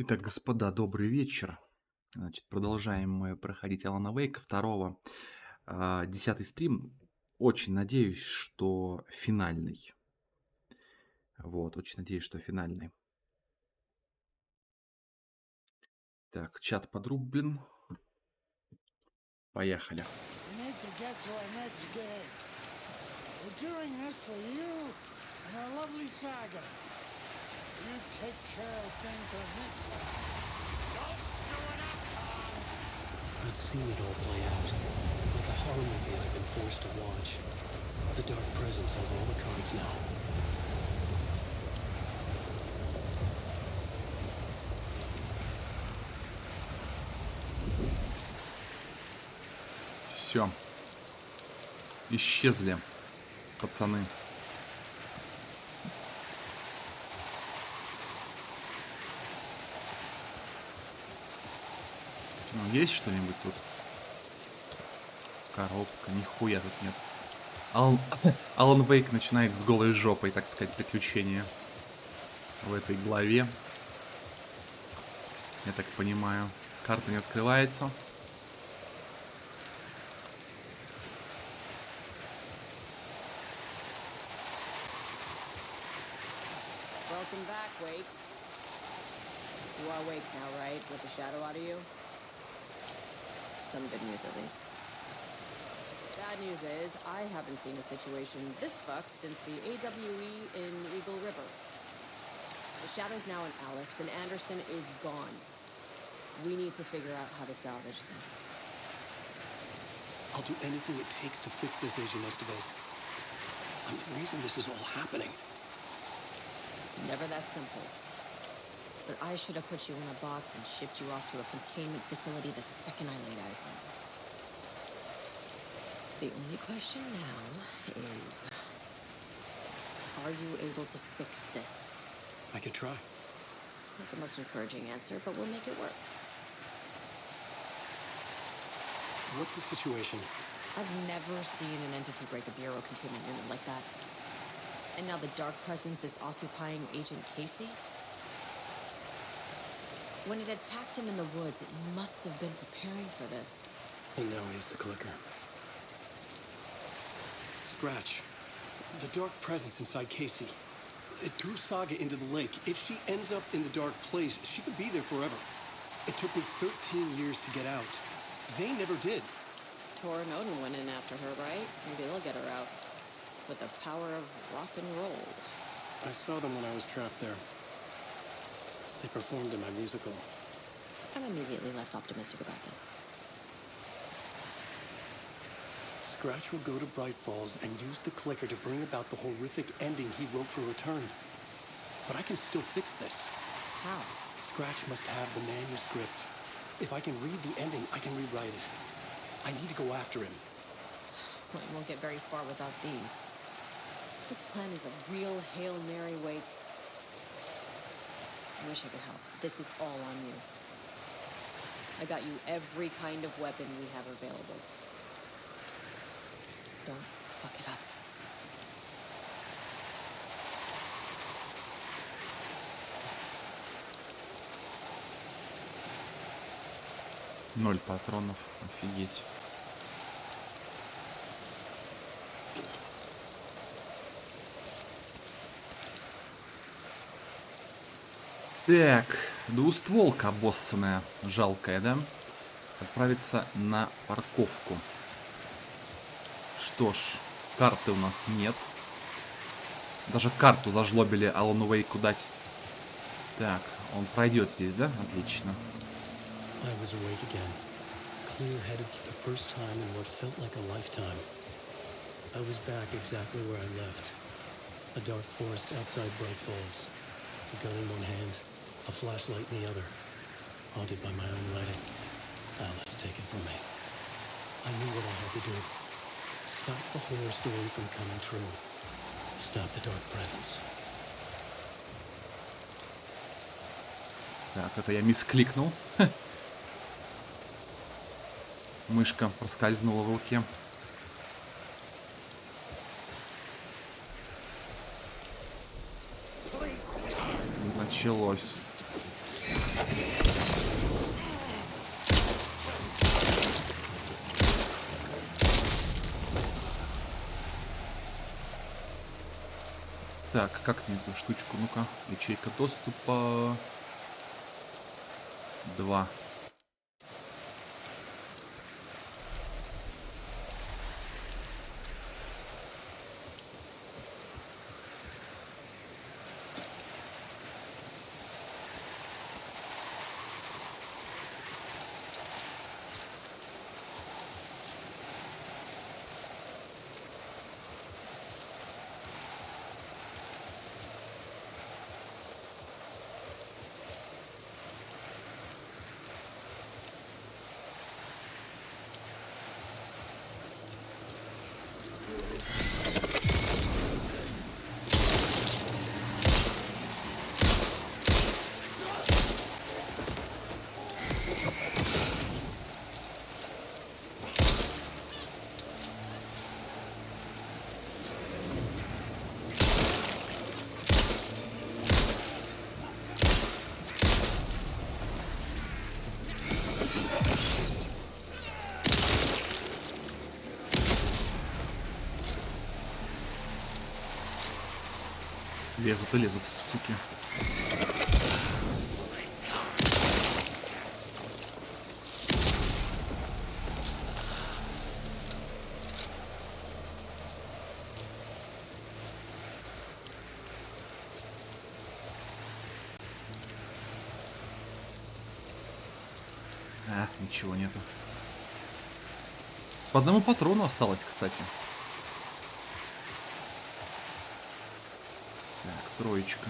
Итак, господа, добрый вечер. Значит, продолжаем мы проходить Алана Вейка второго. 10-й стрим. Очень надеюсь, что финальный. Вот, очень надеюсь, что финальный. Так, чат подрублен. Поехали. We need to get to our next game. We're doing this for you and our lovely saga. You take care of things on this side. Don't screw it up, Tom! I'd seen it all play out. Like a horror movie I've been forced to watch. The Dark Presence held all the cards now. Все. Исчезли, пацаны. Ну, есть что-нибудь тут? Коробка, нихуя тут нет. Алан Вейк начинает с голой жопой, так сказать, приключения в этой главе. Я так понимаю. Карта не открывается. Welcome back, Wake. You are awake now, right? With the shadow out of you? Some good news, at least. Bad news is, I haven't seen a situation this fucked since the AWE in Eagle River. The shadow's now in Alex, and Anderson is gone. We need to figure out how to salvage this. I'll do anything it takes to fix this, Agent Estevez. I'm the reason this is all happening. It's never that simple. But I should have put you in a box and shipped you off to a containment facility the second I laid eyes on you. The only question now is, are you able to fix this? I could try. Not the most encouraging answer, but we'll make it work. What's the situation? I've never seen an entity break a Bureau containment unit like that. And now the Dark Presence is occupying Agent Casey? When it attacked him in the woods, it must have been preparing for this. And now he's the clicker. Scratch. The Dark Presence inside Casey. It threw Saga into the lake. If she ends up in the Dark Place, she could be there forever. It took me 13 years to get out. Zane never did. Tor and Odin went in after her, right? Maybe they'll get her out. With the power of rock and roll. I saw them when I was trapped there. They performed in my musical. I'm immediately less optimistic about this. Scratch will go to Bright Falls and use the clicker to bring about the horrific ending he wrote for Return. But I can still fix this. How? Scratch must have the manuscript. If I can read the ending, I can rewrite it. I need to go after him. Well, you won't get very far without these. This plan is a real Hail Mary, Wake. I wish I could help. This is all on you. I got you every kind of weapon we have available. Don't fuck it up. Ноль патронов. Офигеть. Так, двустволка обоссанная, жалкая, да? Отправиться на парковку. Что ж, карты у нас нет. Даже карту зажлобили Алану Вейку дать. Так, он пройдет здесь, да? Отлично. I was awake again, clear-headed for the first time in what felt like a lifetime. I was back exactly where I left. A dark forest outside Bright Falls. A gun in one hand, a flashlight in the other. Haunted by my own writing. Alice taken from me. I knew what I had to do. Stop the horror story from coming true. Stop the Dark Presence. Так, это я мискликнул. Мышка проскользнула в руке. Началось. Так, как мне эту штучку? Ну-ка, ячейка доступа. 2. Лезут и лезут, суки. Ничего нету. По одному патрону осталось, кстати. Так, троечка.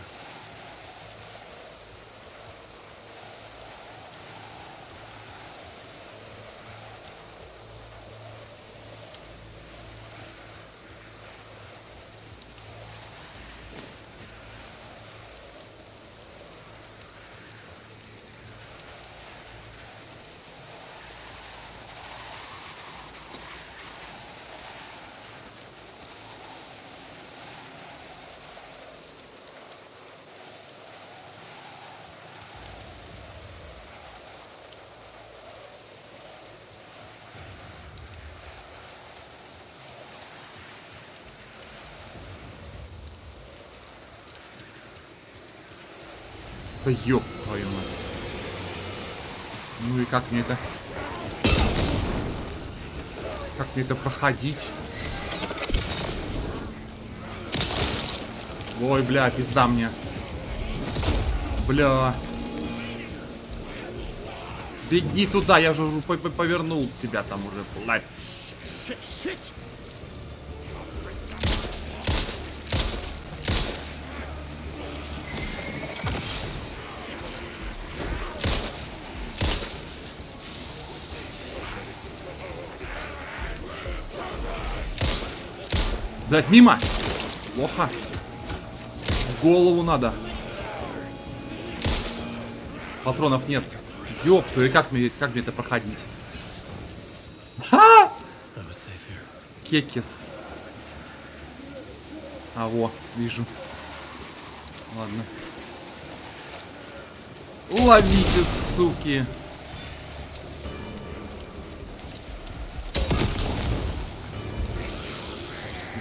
Да ёб твою мать. Ну и как мне это... Как мне это проходить? Ой, бля, пизда мне. Бля. Беги туда, я же повернул тебя там уже. Блядь. Блядь, мимо! Плохо. В голову надо. Патронов нет. Ёпту, и как мне это проходить? Ха! Кекис. А, во, вижу. Ладно. Ловите, суки.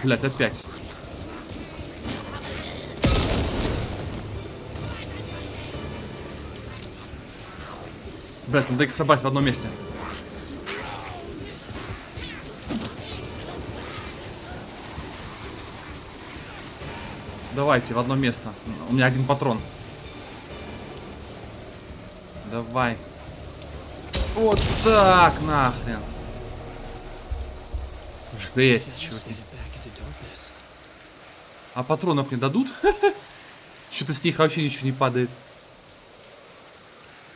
Блядь, опять. Блядь, надо их собрать в одном месте. Давайте в одно место. У меня один патрон. Давай. Вот так нахрен. Жесть, чуваки. А патронов не дадут? Что-то с них вообще ничего не падает.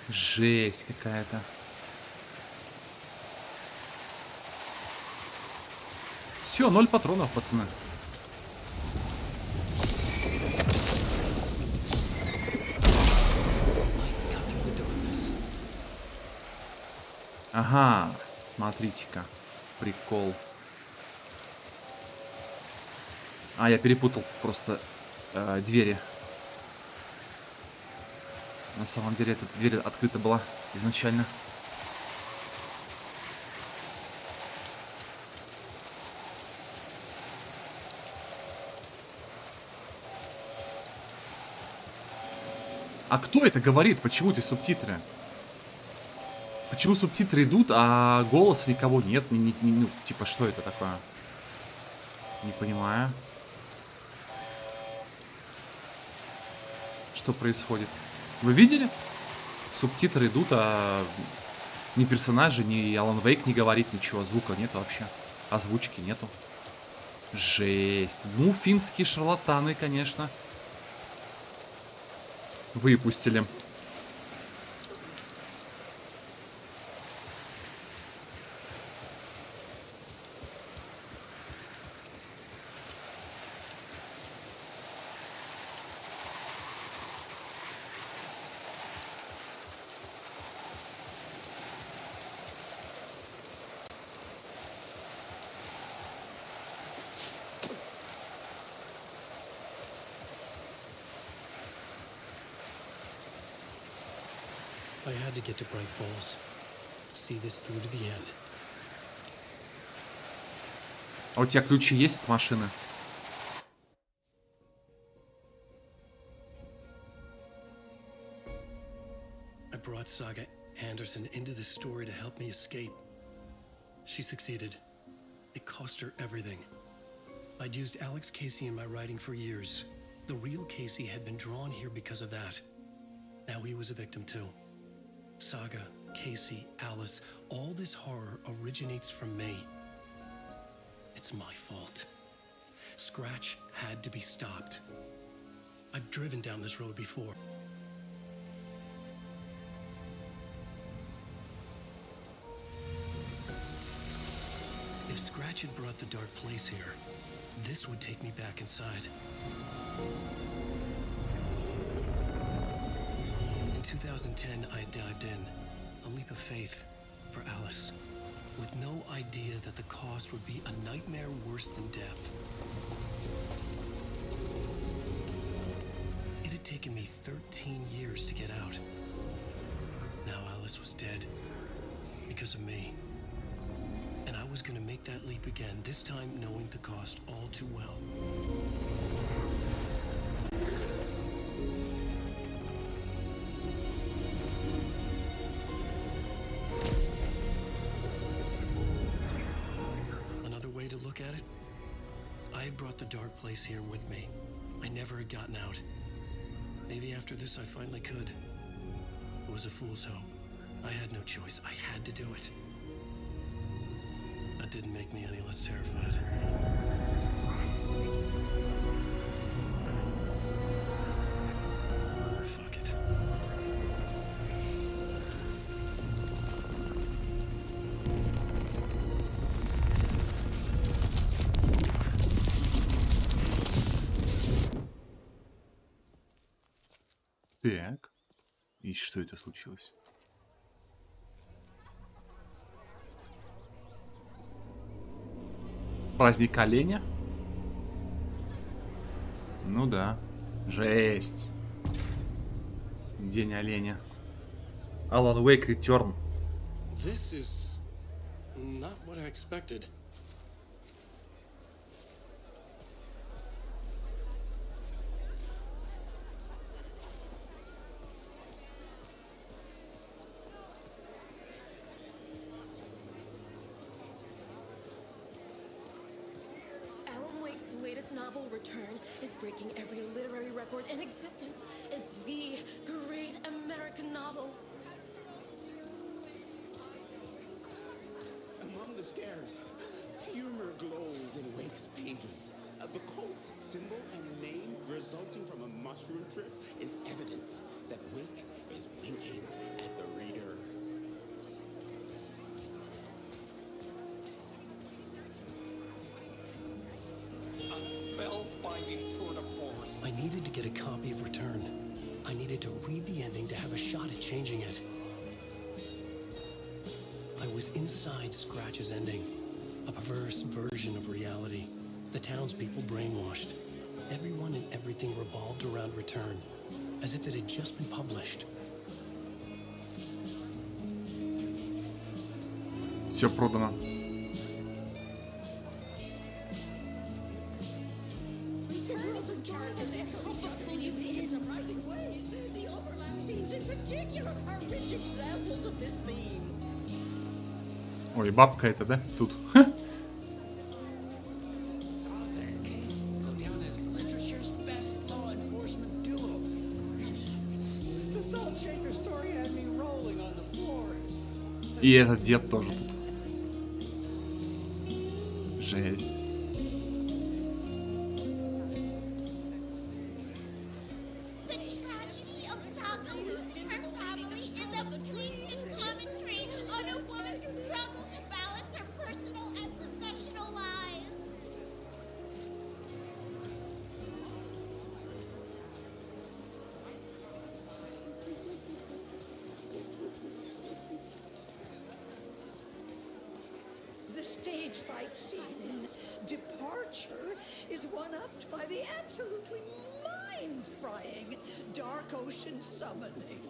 Жесть какая-то. Все, 0 патронов, пацаны. Ага, смотрите-ка. Прикол. А, я перепутал просто двери. На самом деле, эта дверь открыта была изначально. А кто это говорит? Почему эти субтитры? Почему субтитры идут, а голоса никого нет? Ну, типа, что это такое? Не понимаю. Что происходит? Вы видели? Субтитры идут, а ни персонажи, ни Алан Вейк не говорит ничего. Звука нету вообще. Озвучки нету. Жесть. Ну, финские шарлатаны, конечно. Выпустили. I had to get to Bright Falls. See this through to the end. А у тебя ключи есть от машины? I brought Saga Anderson into this story to help me escape. She succeeded. It cost her everything. I'd used Alex Casey in my writing for years. The real Casey had been drawn here because of that. Now he was a victim too. Saga, Casey, Alice, all this horror originates from me. It's my fault. Scratch had to be stopped. I've driven down this road before. If Scratch had brought the dark place here, this would take me back inside. In 2010, I dived in, a leap of faith for Alice, with no idea that the cost would be a nightmare worse than death. It had taken me 13 years to get out. Now Alice was dead because of me. And I was gonna make that leap again, this time knowing the cost all too well. Another way to look at it, I had brought the dark place here with me. I never had gotten out. Maybe after this I finally could. It was a fool's hope. I had no choice. I had to do it. That didn't make me any less terrified. Fuck it. Так. И что это случилось? Праздник оленя? Ну да. Жесть. День оленя. Alan Wake Return. This is not what I expected. Alan Wake's latest novel, Return, is breaking every literary record in existence. It's the great American novel. Among the scares, humor glows in Wake's pages. The cult's symbol and name resulting from a mushroom trip is evidence that Wake is winking at the reader. A spellbinding tour de force. I needed to get a copy of Return. I needed to read the ending to have a shot at changing it. I was inside Scratch's ending, a perverse version of reality. The townspeople brainwashed. Everyone and everything revolved around Return, as if it had just been published. Все продано. Return is characters and how you in surprising ways. The overlap particular are rich examples of this theme. Ой, бабка это, да? Тут. Solve that case, go down as literature's best law enforcement duo. The salt shaker story had me rolling on the floor. И этот дед тоже тут. Жесть. The tragedy of Saga losing her family is a blatant commentary on a woman's struggle to balance her personal and professional lives. The stage fight scene in Departure is one-upped by the absolutely mind-frying Dark Ocean summoning.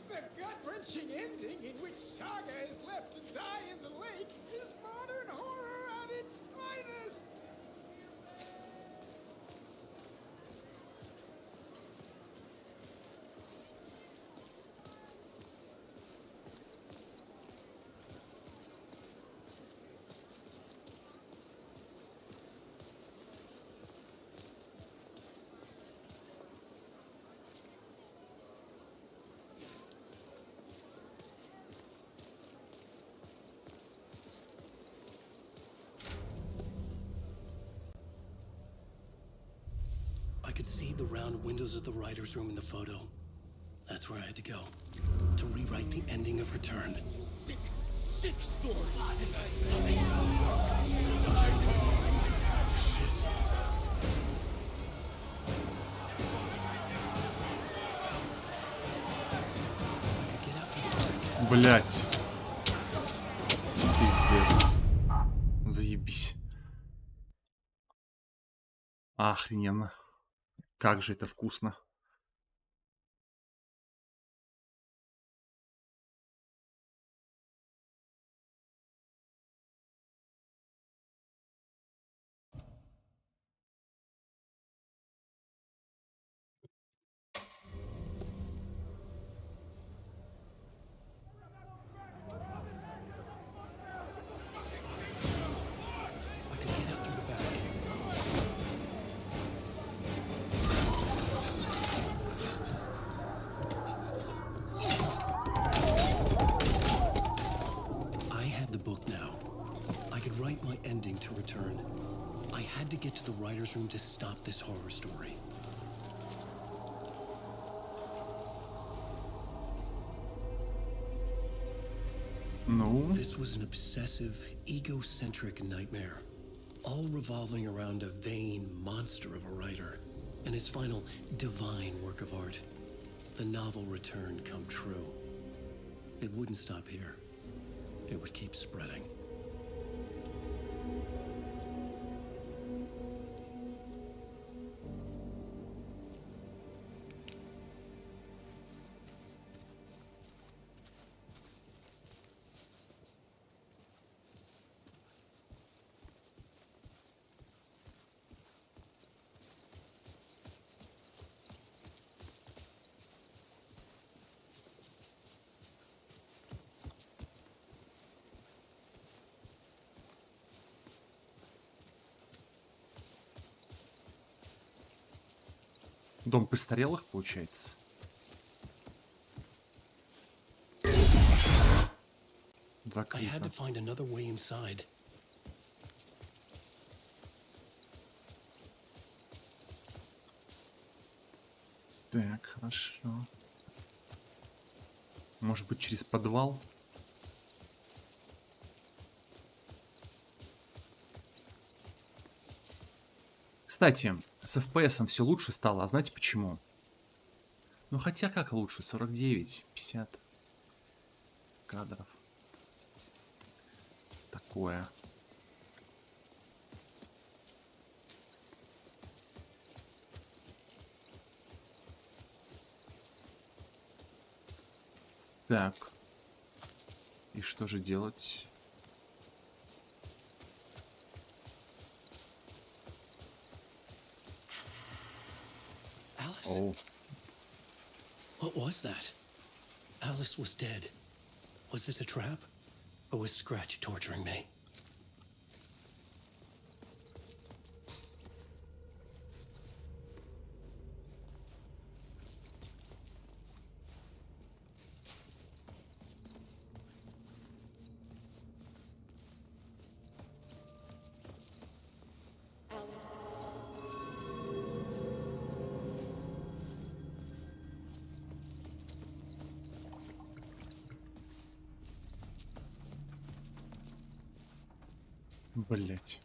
The gut-wrenching ending in which Saga is left to die in the lake is modern horror at its finest. I could see the round windows of the writer's room in the photo. That's where I had to go. To rewrite the ending of Return. Sick, sick story. I could get out through the back. Блять. Пиздец. Заебись. Охрененно. Как же это вкусно. I could get out through the back. I had the book now. I could write my ending to Return. I had to get to the writer's room to stop this horror story. Ну, This was an obsessive, egocentric nightmare, all revolving around a vain monster of a writer and his final divine work of art, the novel Return come true. It wouldn't stop here. It would keep spreading. дом престарелых, получается. I had to Закрыто. find another way inside. Так, хорошо. Может быть, через подвал? Кстати, с FPS все лучше стало. А знаете почему? Ну хотя как лучше? 49, 50 кадров. Такое. Так. И что же делать? О, What was that? Alice was dead. Was this a trap? Or was Scratch torturing me? блять.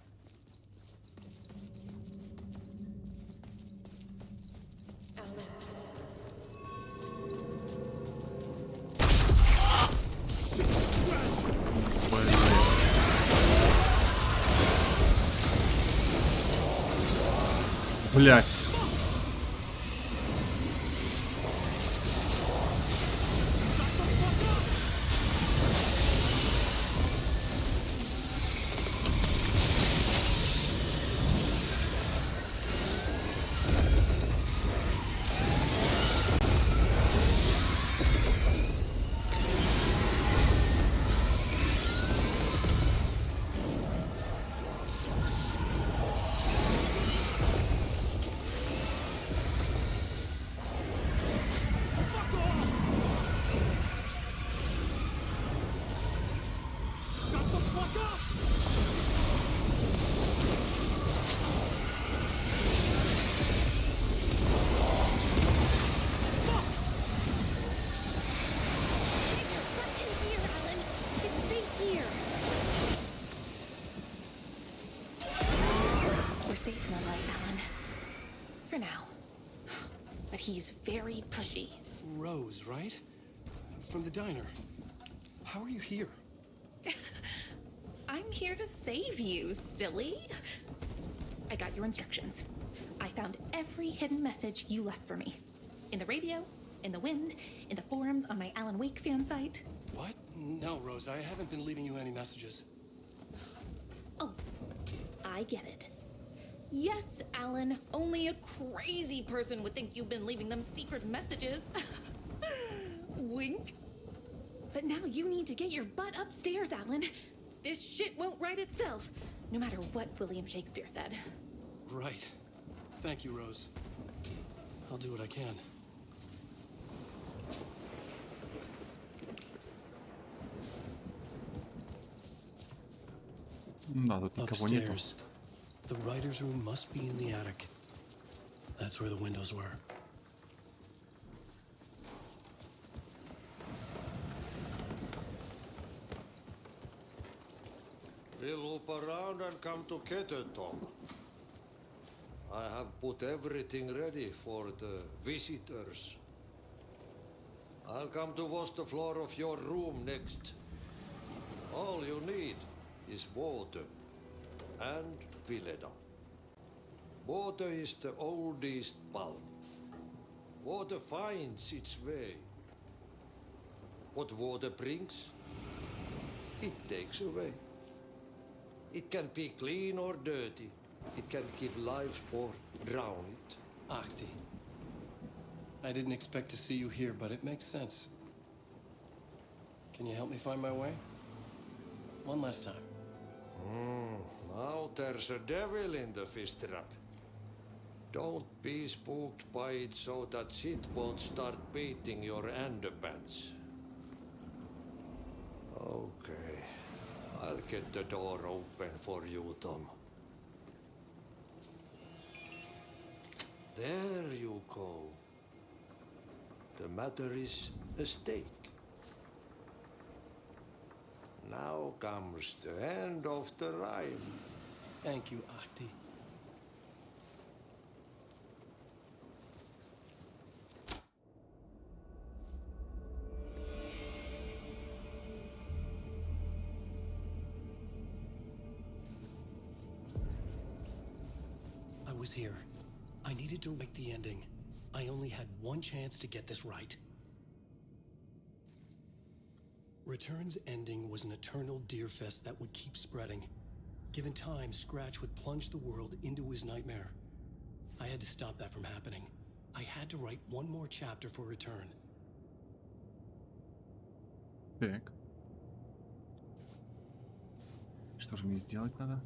Блять. We're safe in the light, Alan. For now. But he's very pushy. Rose, right? From the diner. How are you here? I'm here to save you, silly. I got your instructions. I found every hidden message you left for me. In the radio, in the wind, in the forums on my Alan Wake fan site. What? No, Rose, I haven't been leaving you any messages. Oh, I get it. Yes, Alan, only a crazy person would think you've been leaving them secret messages. Wink. But now you need to get your butt upstairs, Alan. This shit won't right itself, no matter what William Shakespeare said. Right. Thank you, Rose. I'll do what I can. Да, тут никого нету. Upstairs. The writer's room must be in the attic. That's where the windows were. We'll loop around and come to Keter, Tom. I have put everything ready for the visitors. I'll come to wash the floor of your room next. All you need is water and Vileda. Water is the oldest bulb. Water finds its way. What water brings, it takes away. It can be clean or dirty. It can keep life or drown it. Ahti. I didn't expect to see you here, but it makes sense. Can you help me find my way? One last time. Now there's a devil in the fish trap. Don't be spooked by it so that shit won't start beating your underpants. Okay. I'll get the door open for you, Tom. There you go. The matter is a stake. Now comes the end of the ride. Thank you, Ahti. I was here. I needed to write the ending. I only had one chance to get this right. Return's ending was an eternal deerfest that would keep spreading. Given time, Scratch would plunge the world into his nightmare. I had to stop that from happening. I had to write one more chapter for return. Так. Что же мне сделать надо?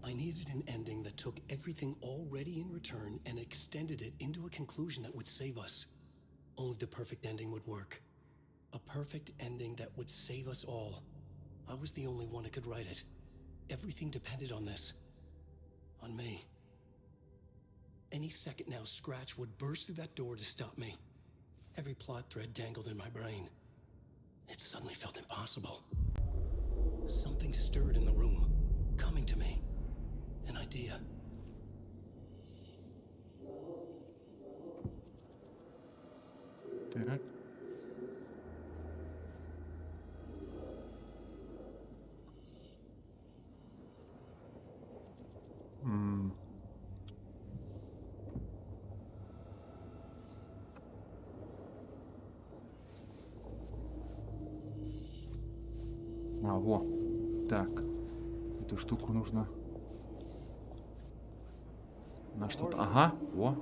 I needed an ending that took everything already in return and extended it into a conclusion that would save us. Only the perfect ending would work. A perfect ending that would save us all. I was the only one who could write it. Everything depended on this. On me. Any second now, Scratch would burst through that door to stop me. Every plot thread dangled in my brain. It suddenly felt impossible. Something stirred in the room, coming to me. An idea. Так. А, во. Так. Эту штуку нужно на что-то. Ага, во.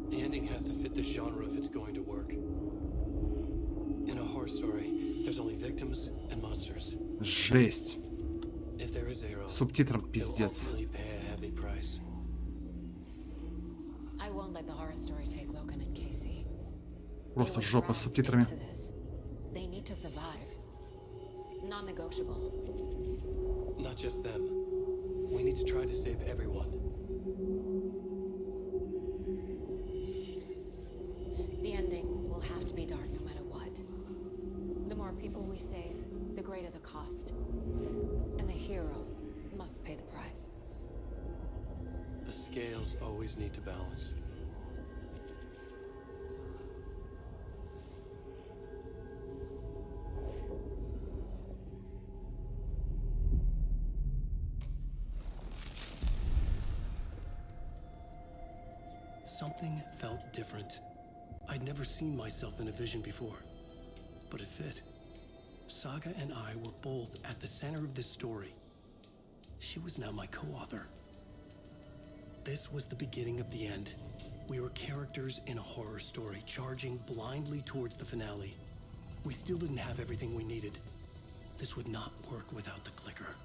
The ending has to fit the genre if it's going to work. In a horror story, there's only victims and monsters. Жесть. If there is a hero, С субтитром they'll пиздец. ultimately pay a heavy price. I won't let the horror story take Logan and Casey. Просто жопа с субтитрами. They need to survive. Non-negotiable. Not just them. We need to try to save everyone. The ending will have to be dark no matter what. The more people we save, the greater the cost. And the hero must pay the price. The scales always need to balance. Something felt different. I'd never seen myself in a vision before, but it fit. Saga and I were both at the center of this story. She was now my co-author. This was the beginning of the end. We were characters in a horror story, charging blindly towards the finale. We still didn't have everything we needed. This would not work without the clicker.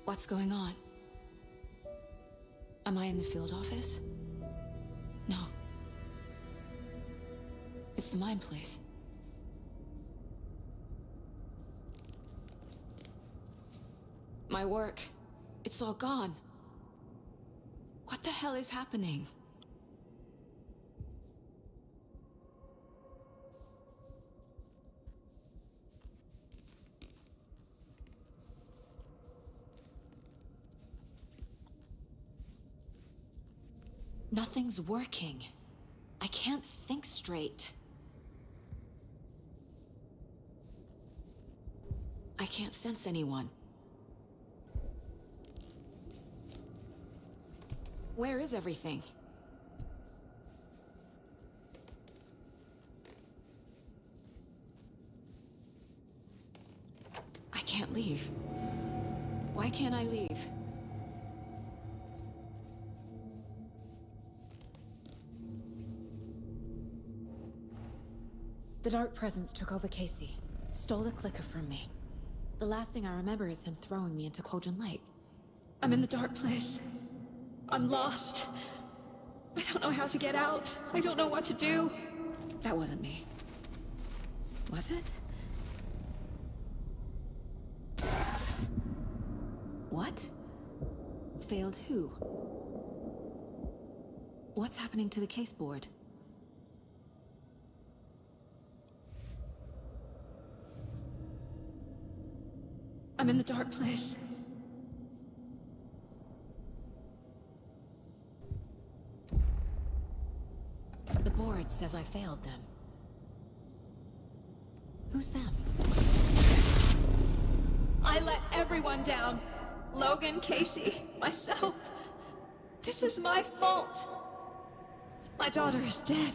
What's going on? Am I in the field office? No. It's the mine place. My work, it's all gone. What the hell is happening? Nothing's working. I can't think straight. I can't sense anyone. Where is everything? I can't leave. Why can't I leave? The Dark Presence took over Casey, stole the clicker from me. The last thing I remember is him throwing me into Cauldron Lake. I'm in the dark place. I'm lost. I don't know how to get out. I don't know what to do. That wasn't me. Was it? What? failed who? What's happening to the case board? I'm in the dark place. The board says I failed them. Who's them? I let everyone down. Logan, Casey, myself. This is my fault. My daughter is dead.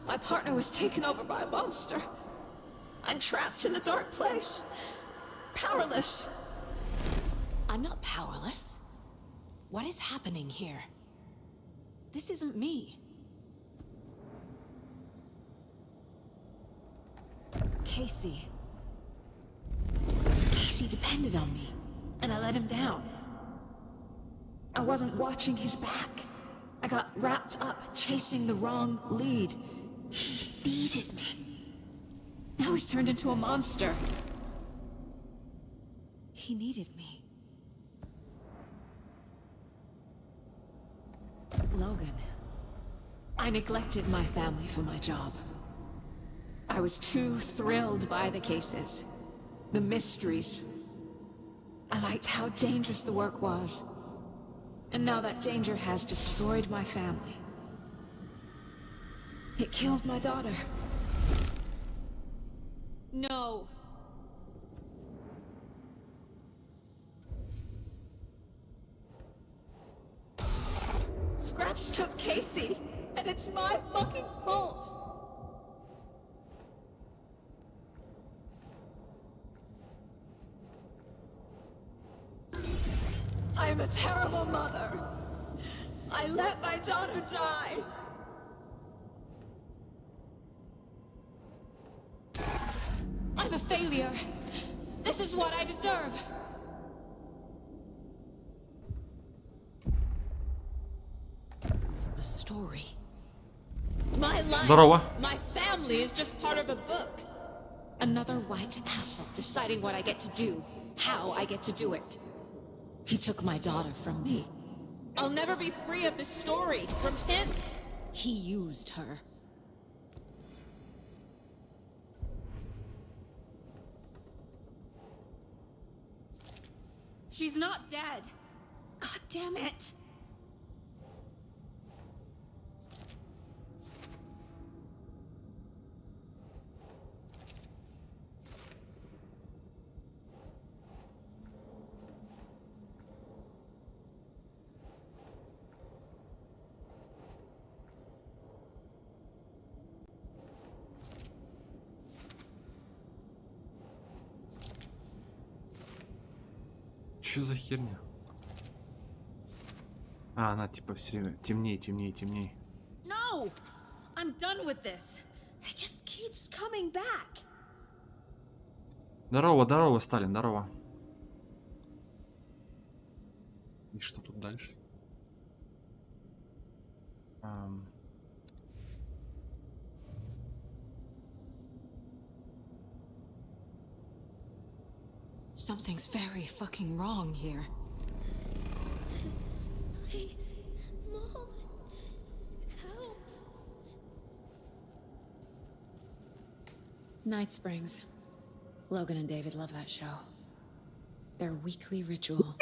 My partner was taken over by a monster. I'm trapped in the dark place. Powerless. I'm not powerless. What is happening here? This isn't me. Casey. Casey depended on me, and I let him down. I wasn't watching his back. I got wrapped up chasing the wrong lead. He needed me. Now he's turned into a monster. He needed me. Logan. I neglected my family for my job. I was too thrilled by the cases, the mysteries. I liked how dangerous the work was. And now that danger has destroyed my family. It killed my daughter. No. Scratch took Casey, and it's my fucking fault. I'm a terrible mother. I let my daughter die. I'm a failure. This is what I deserve. The story. My life, Здорово. my family is just part of a book. Another white asshole deciding what I get to do, how I get to do it. He took my daughter from me. I'll never be free of this story from him. He used her. She's not dead. God damn it. Чё за херня? А, она типа все время темнее, темнее, темнее. No! I'm done with this. It just keeps coming back. Здорово, здорово, Сталин, здорово. И что тут дальше? Something's very fucking wrong here. Wait, Mom. Help. Night Springs. Logan and David love that show. Their weekly ritual.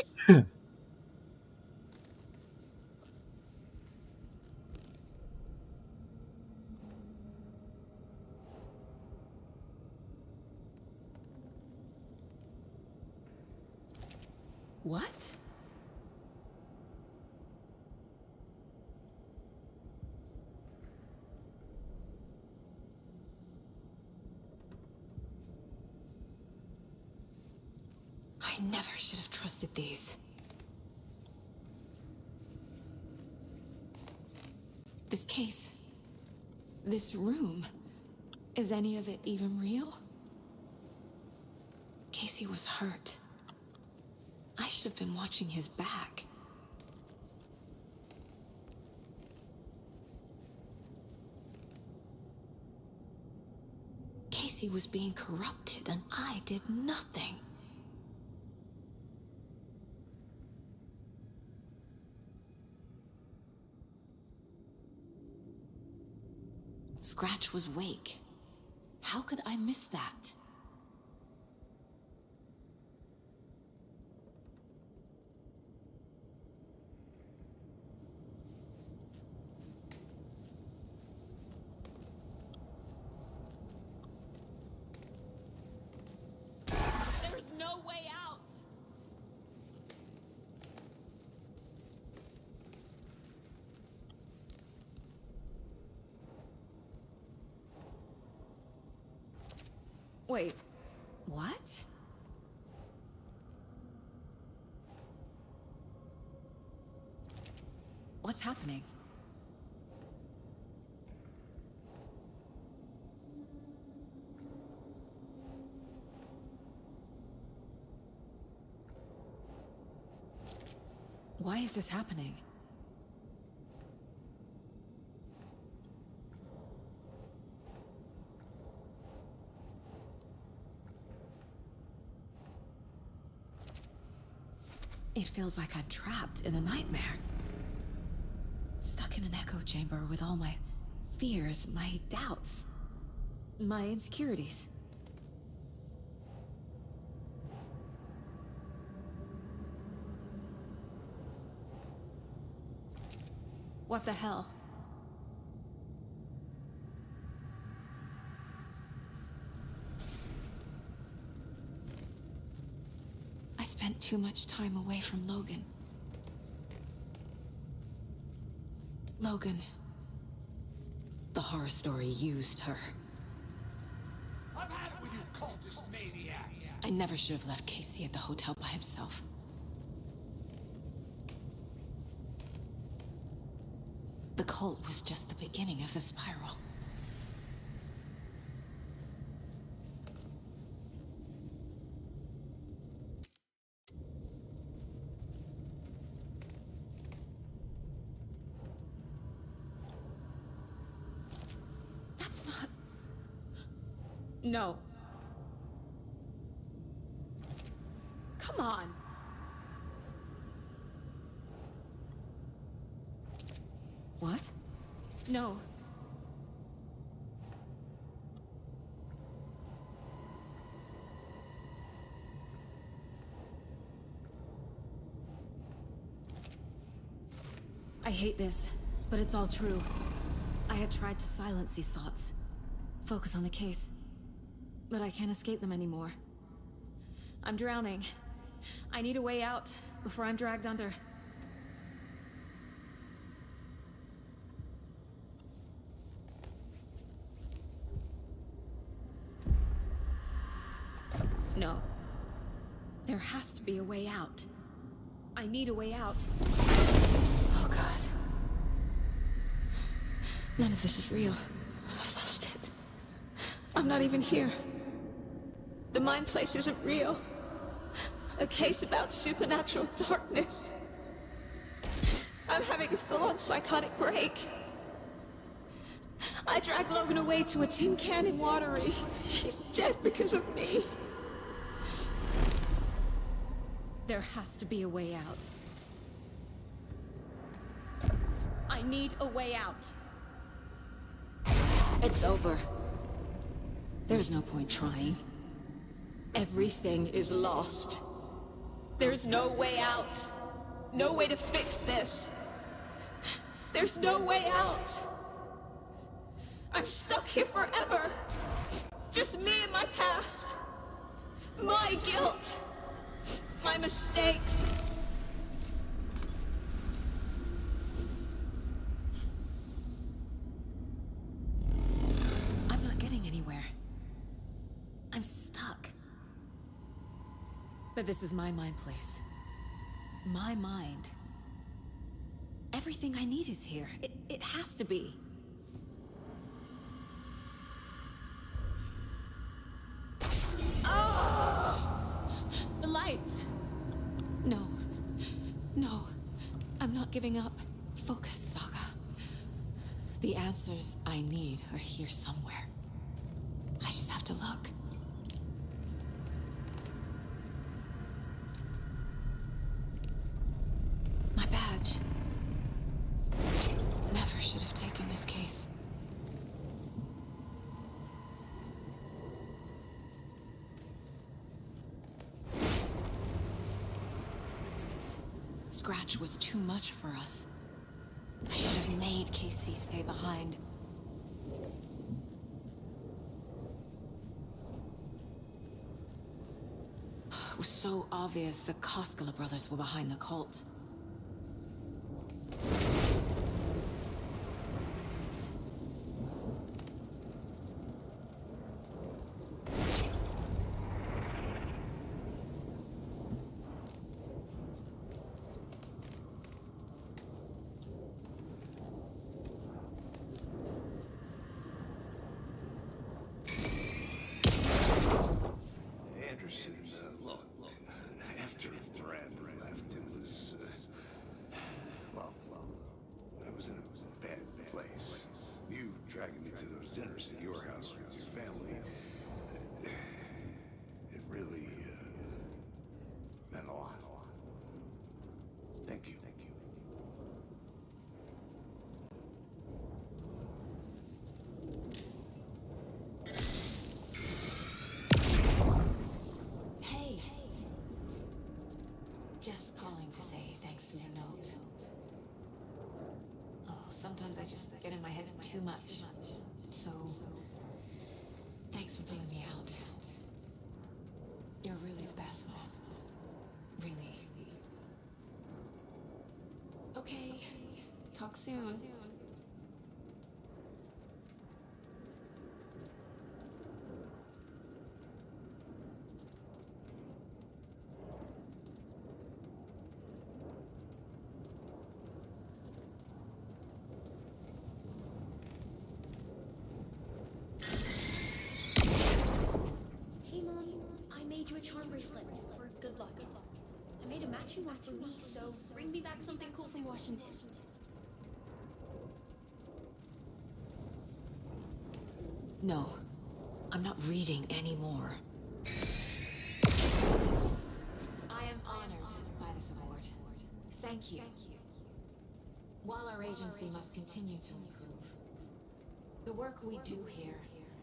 What? I never should have trusted these. This case, this room, is any of it even real? Casey was hurt. I should have been watching his back. Casey was being corrupted and I did nothing. scratch was Wake. How could I miss that? There's no way out! Wait, what? What's happening? Why is this happening? It feels like I'm trapped in a nightmare. Stuck in an echo chamber with all my fears, my doubts, my insecurities. What the hell? I spent too much time away from Logan. Logan. The horror story used her. I've had it with you cultist maniacs! I never should have left Casey at the hotel by himself. The cult was just the beginning of the spiral. That's not... No. Come on. What? No. I hate this, but it's all true. I had tried to silence these thoughts. Focus on the case. But I can't escape them anymore. I'm drowning. I need a way out before I'm dragged under. No. There has to be a way out. I need a way out. Oh, God. None of this is real. I've lost it. I'm not even here. The mind place isn't real. A case about supernatural darkness. I'm having a full-on psychotic break. I dragged Logan away to a tin can in Watery. She's dead because of me. There has to be a way out. I need a way out. It's over. There's no point trying. Everything is lost. There's no way out. No way to fix this. There's no way out. I'm stuck here forever. Just me and my past. My guilt. My mistakes. I'm not getting anywhere. I'm stuck. But this is my mind place. My mind. Everything I need is here. It has to be. Oh! The lights! No. No. I'm not giving up. Focus, Saga. The answers I need are here somewhere. I just have to look. My badge. Never should have taken this case. scratch was too much for us. I should have made Casey stay behind. It was so obvious the Koskela brothers were behind the cult. Anderson, look, after Brad left, it was, well, I was in a bad place. You dragging me to those dinners at your house with your family, it really, meant a lot. Thank you. Hey. Just calling to say thanks for your note. Oh, sometimes I just get in my head too much. So, thanks for bringing me out. You're really the best, Mom. Really. Okay. Talk soon. Hey Mom, I made you a charm bracelet for good luck. I made a matching one for me, so bring me back something cool from Washington. No, I'm not reading anymore. I am honored by this award. Thank you. While our agency must continue to improve, the work we do here,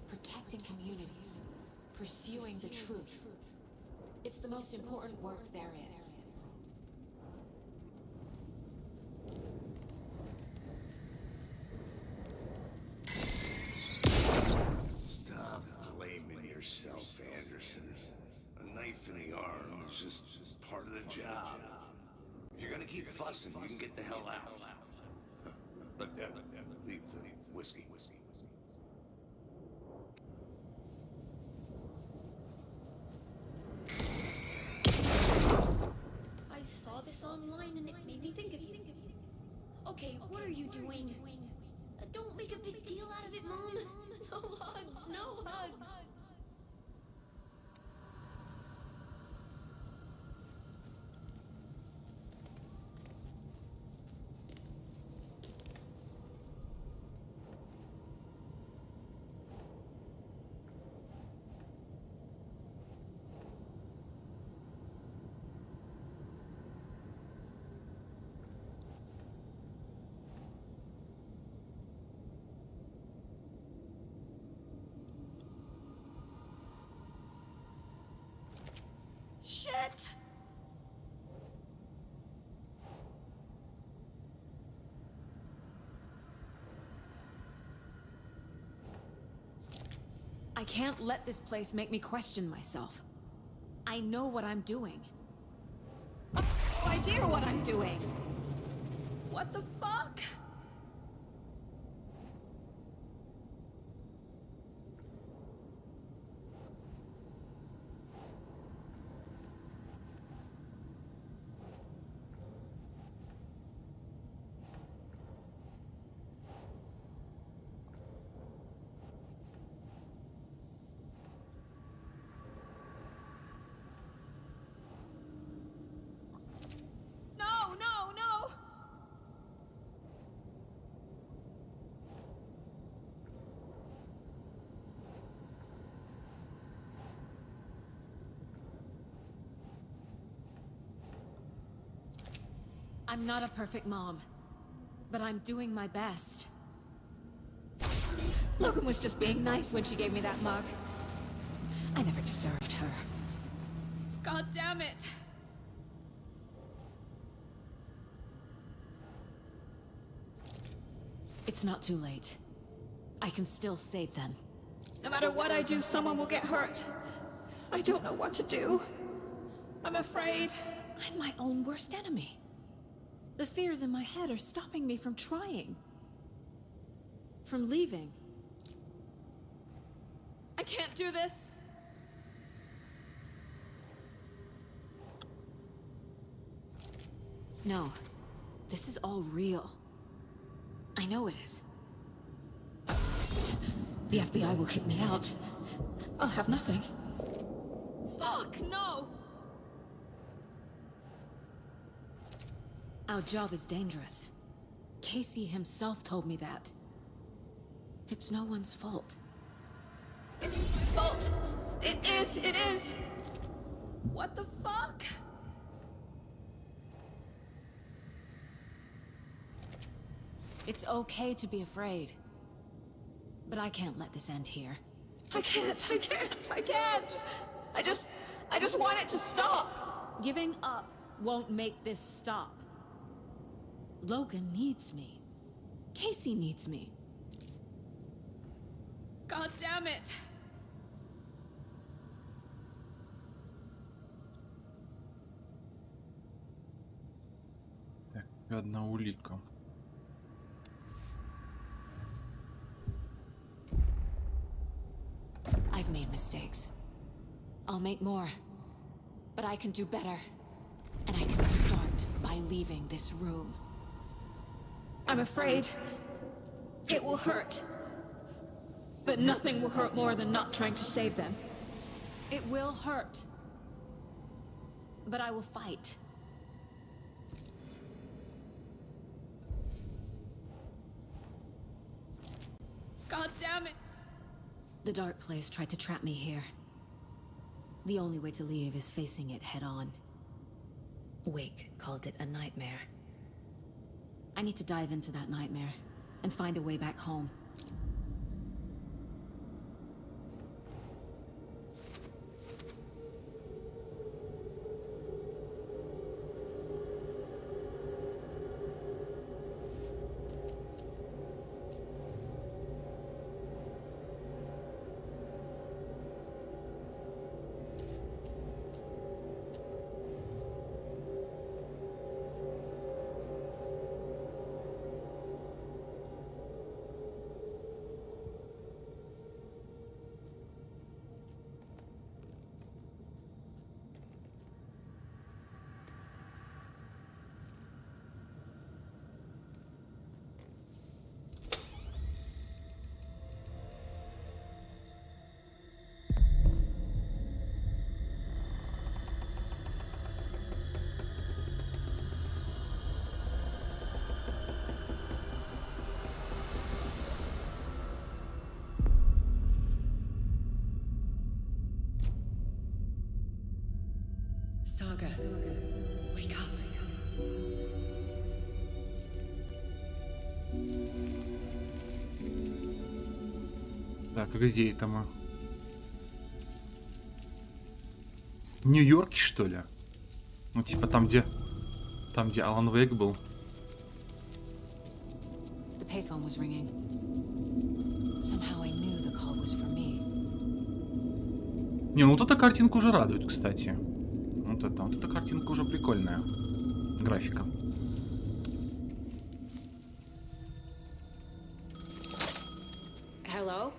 protecting communities, pursuing the truth, it's the most important work there is. Stop blaming yourself, Anderson. A knife in the arm is just part of the job. If you're gonna keep fussing, you can get the hell out. But leave the whiskey. I saw this online and it made me think of you. Okay, what are you doing? Don't make a big deal out of it, Mom. No hugs, no hugs. Shit! I can't let this place make me question myself. I know what I'm doing. I have no idea what I'm doing. What the fuck? No! I'm not a perfect mom, but I'm doing my best. Logan was just being nice when she gave me that mug. I never deserved her. God damn it! It's not too late. I can still save them. No matter what I do, someone will get hurt. I don't know what to do. I'm afraid. I'm my own worst enemy. The fears in my head are stopping me from trying. From leaving. I can't do this. No. This is all real. I know it is. The FBI will kick me out. I'll have nothing. Fuck, no! Our job is dangerous. Casey himself told me that. It's no one's fault. It's my fault. It is. What the fuck? It's okay to be afraid. But I can't let this end here. I can't. I just want it to stop. Giving up won't make this stop. Logan needs me. Casey needs me. God damn it. Так, одна улика. I've made mistakes. I'll make more. But I can do better. And I can start by leaving this room. I'm afraid it will hurt. But nothing will hurt more than not trying to save them. It will hurt. But I will fight. God damn it! The Dark Place tried to trap me here. The only way to leave is facing it head on. Wake called it a nightmare. I need to dive into that nightmare and find a way back home. Saga, wake up. Так, а где это мы? В Нью-Йорке, что ли? Ну, типа там, где Алан Вейк был. The payphone was ringing. Somehow I knew the call was for me. Не, ну вот эта картинка уже радует, кстати. Вот эта картинка уже прикольная. Графика. Hello?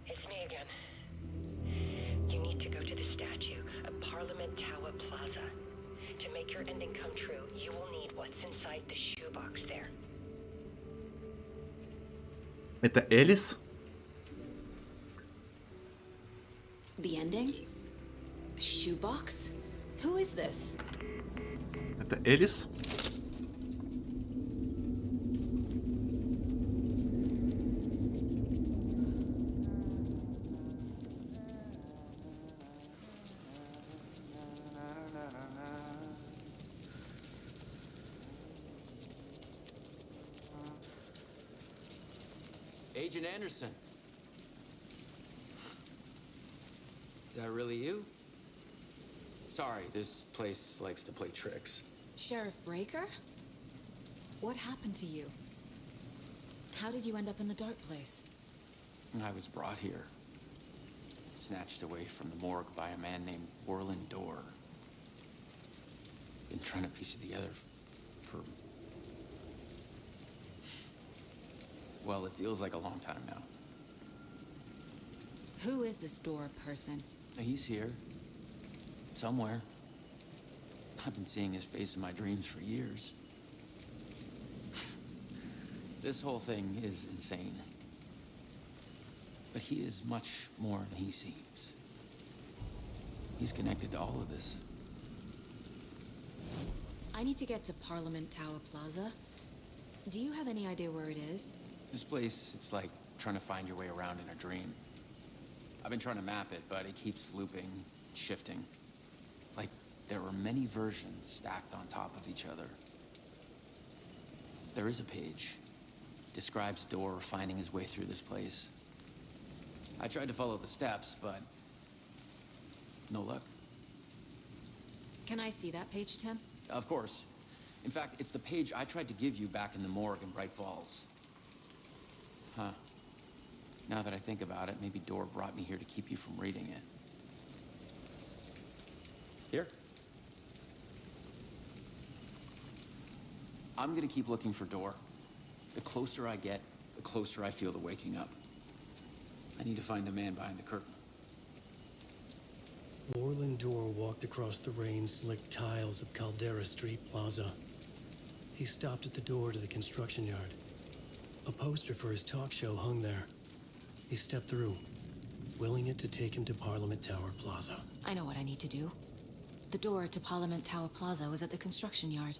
It's me again. You need to go to the statue of Parliament Tower Plaza. To make your ending come true, you will need what's inside the shoebox there. Это Элис? The ending? A shoebox? Who is this? Это Элис? Agent Anderson. Is that really you? Sorry, this place likes to play tricks. Sheriff Breaker? What happened to you? How did you end up in the dark place? I was brought here. Snatched away from the morgue by a man named Orland Dorr. Been trying to piece it together for... Well, it feels like a long time now. Who is this Dorr person? He's here. Somewhere. I've been seeing his face in my dreams for years. This whole thing is insane. But he is much more than he seems. He's connected to all of this. I need to get to Parliament Tower Plaza. Do you have any idea where it is? This place, it's like trying to find your way around in a dream. I've been trying to map it, but it keeps looping, shifting. Like there are many versions stacked on top of each other. There is a page. Describes Dorr finding his way through this place. I tried to follow the steps, but no luck. Can I see that page, Tim? Of course. In fact, it's the page I tried to give you back in the morgue in Bright Falls. Huh. Now that I think about it, maybe Dorr brought me here to keep you from reading it. Here. I'm gonna keep looking for Dorr. The closer I get, the closer I feel to waking up. I need to find the man behind the curtain. Orland Dorr walked across the rain-slicked tiles of Caldera Street Plaza. He stopped at the door to the construction yard. A poster for his talk show hung there. He stepped through, willing it to take him to Parliament Tower Plaza. I know what I need to do. The door to Parliament Tower Plaza was at the construction yard.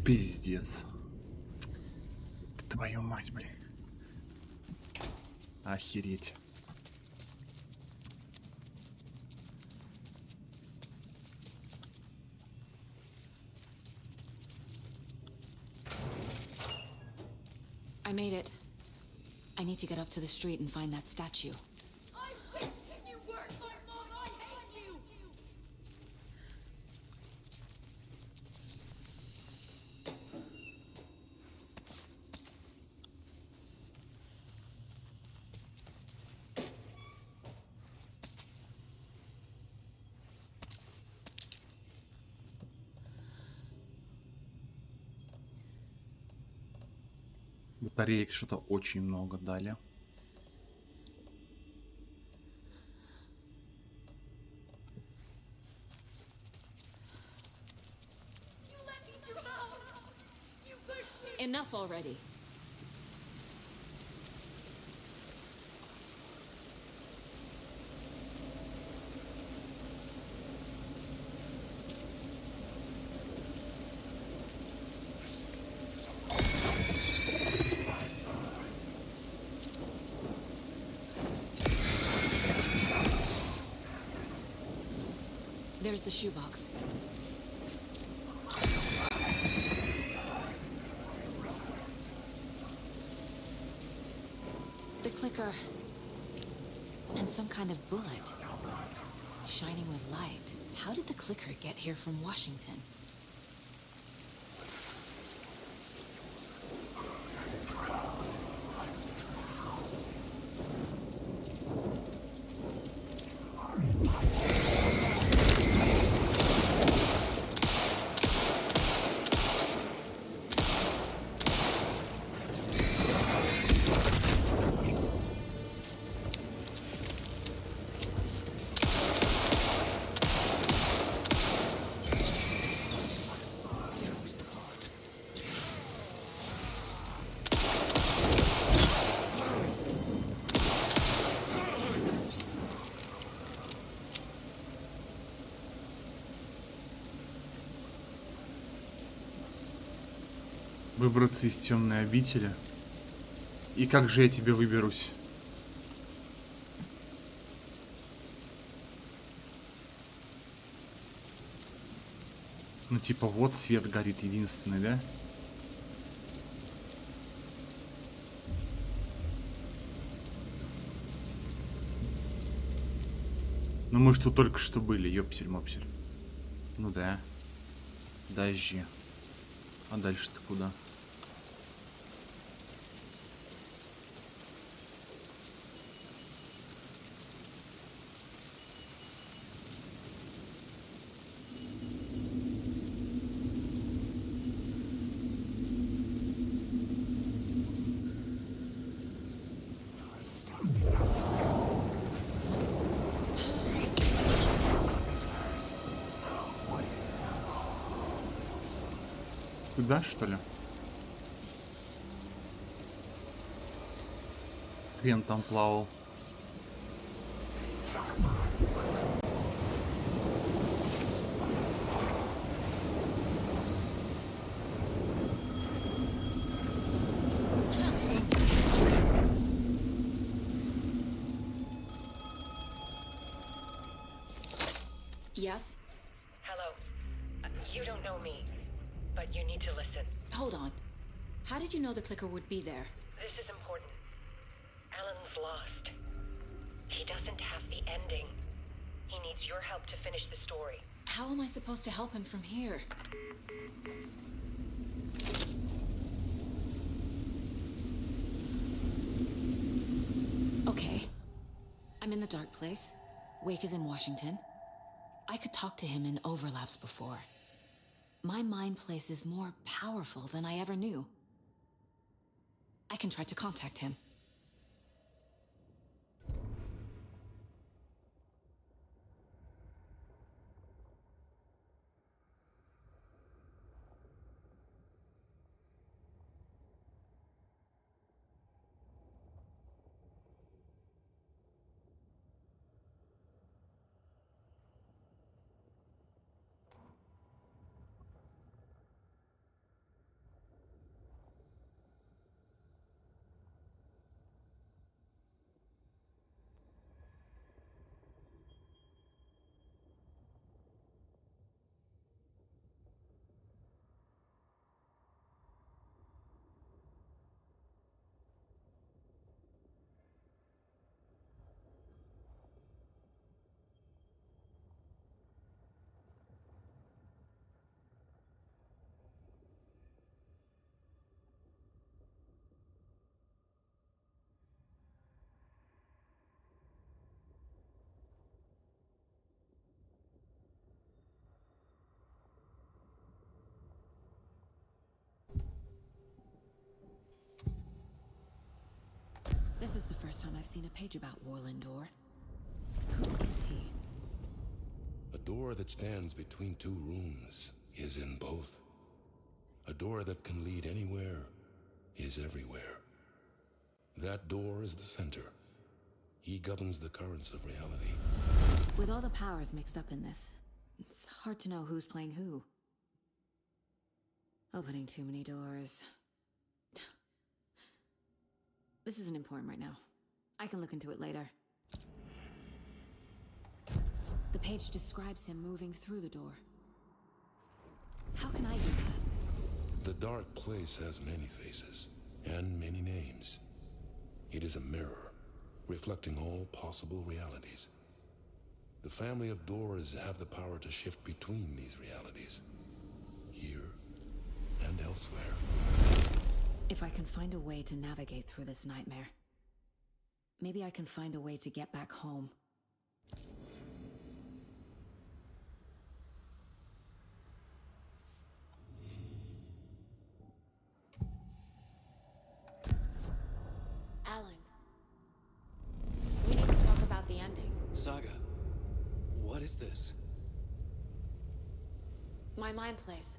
Пиздец. Твою мать, блин. Охереть. I made it. I need to get up to the street and find that statue. I wish you weren't my mom. I hate you. Батареек что-то очень много дали. Enough already. There's the shoebox. The clicker. And some kind of bullet. Shining with light. How did the clicker get here from Washington? Выбраться из темной обители. И как же я тебе выберусь? Ну, типа, вот свет горит единственный, да? Ну, мы ж тут только что были, ёпсель-мопсель. Ну да. Дожди. А дальше-то куда? Туда, что ли? Хрен там плавал. Yes? Hello. You don't know me, but you need to listen. Hold on. How did you know the clicker would be there? This is important. Alan's lost. He doesn't have the ending. He needs your help to finish the story. How am I supposed to help him from here? Okay. I'm in the dark place. Wake is in Washington. I could talk to him in overlaps before. My mind place is more powerful than I ever knew. I can try to contact him. This is the first time I've seen a page about Warlindor. Who is he? A door that stands between two rooms is in both. A door that can lead anywhere is everywhere. That door is the center. He governs the currents of reality. With all the powers mixed up in this, it's hard to know who's playing who. Opening too many doors. This isn't important right now. I can look into it later. The page describes him moving through the door. How can I do that? The dark place has many faces and many names. It is a mirror, reflecting all possible realities. The family of doors have the power to shift between these realities, here and elsewhere. If I can find a way to navigate through this nightmare, maybe I can find a way to get back home. Alan, we need to talk about the ending. Saga, what is this? My mind place.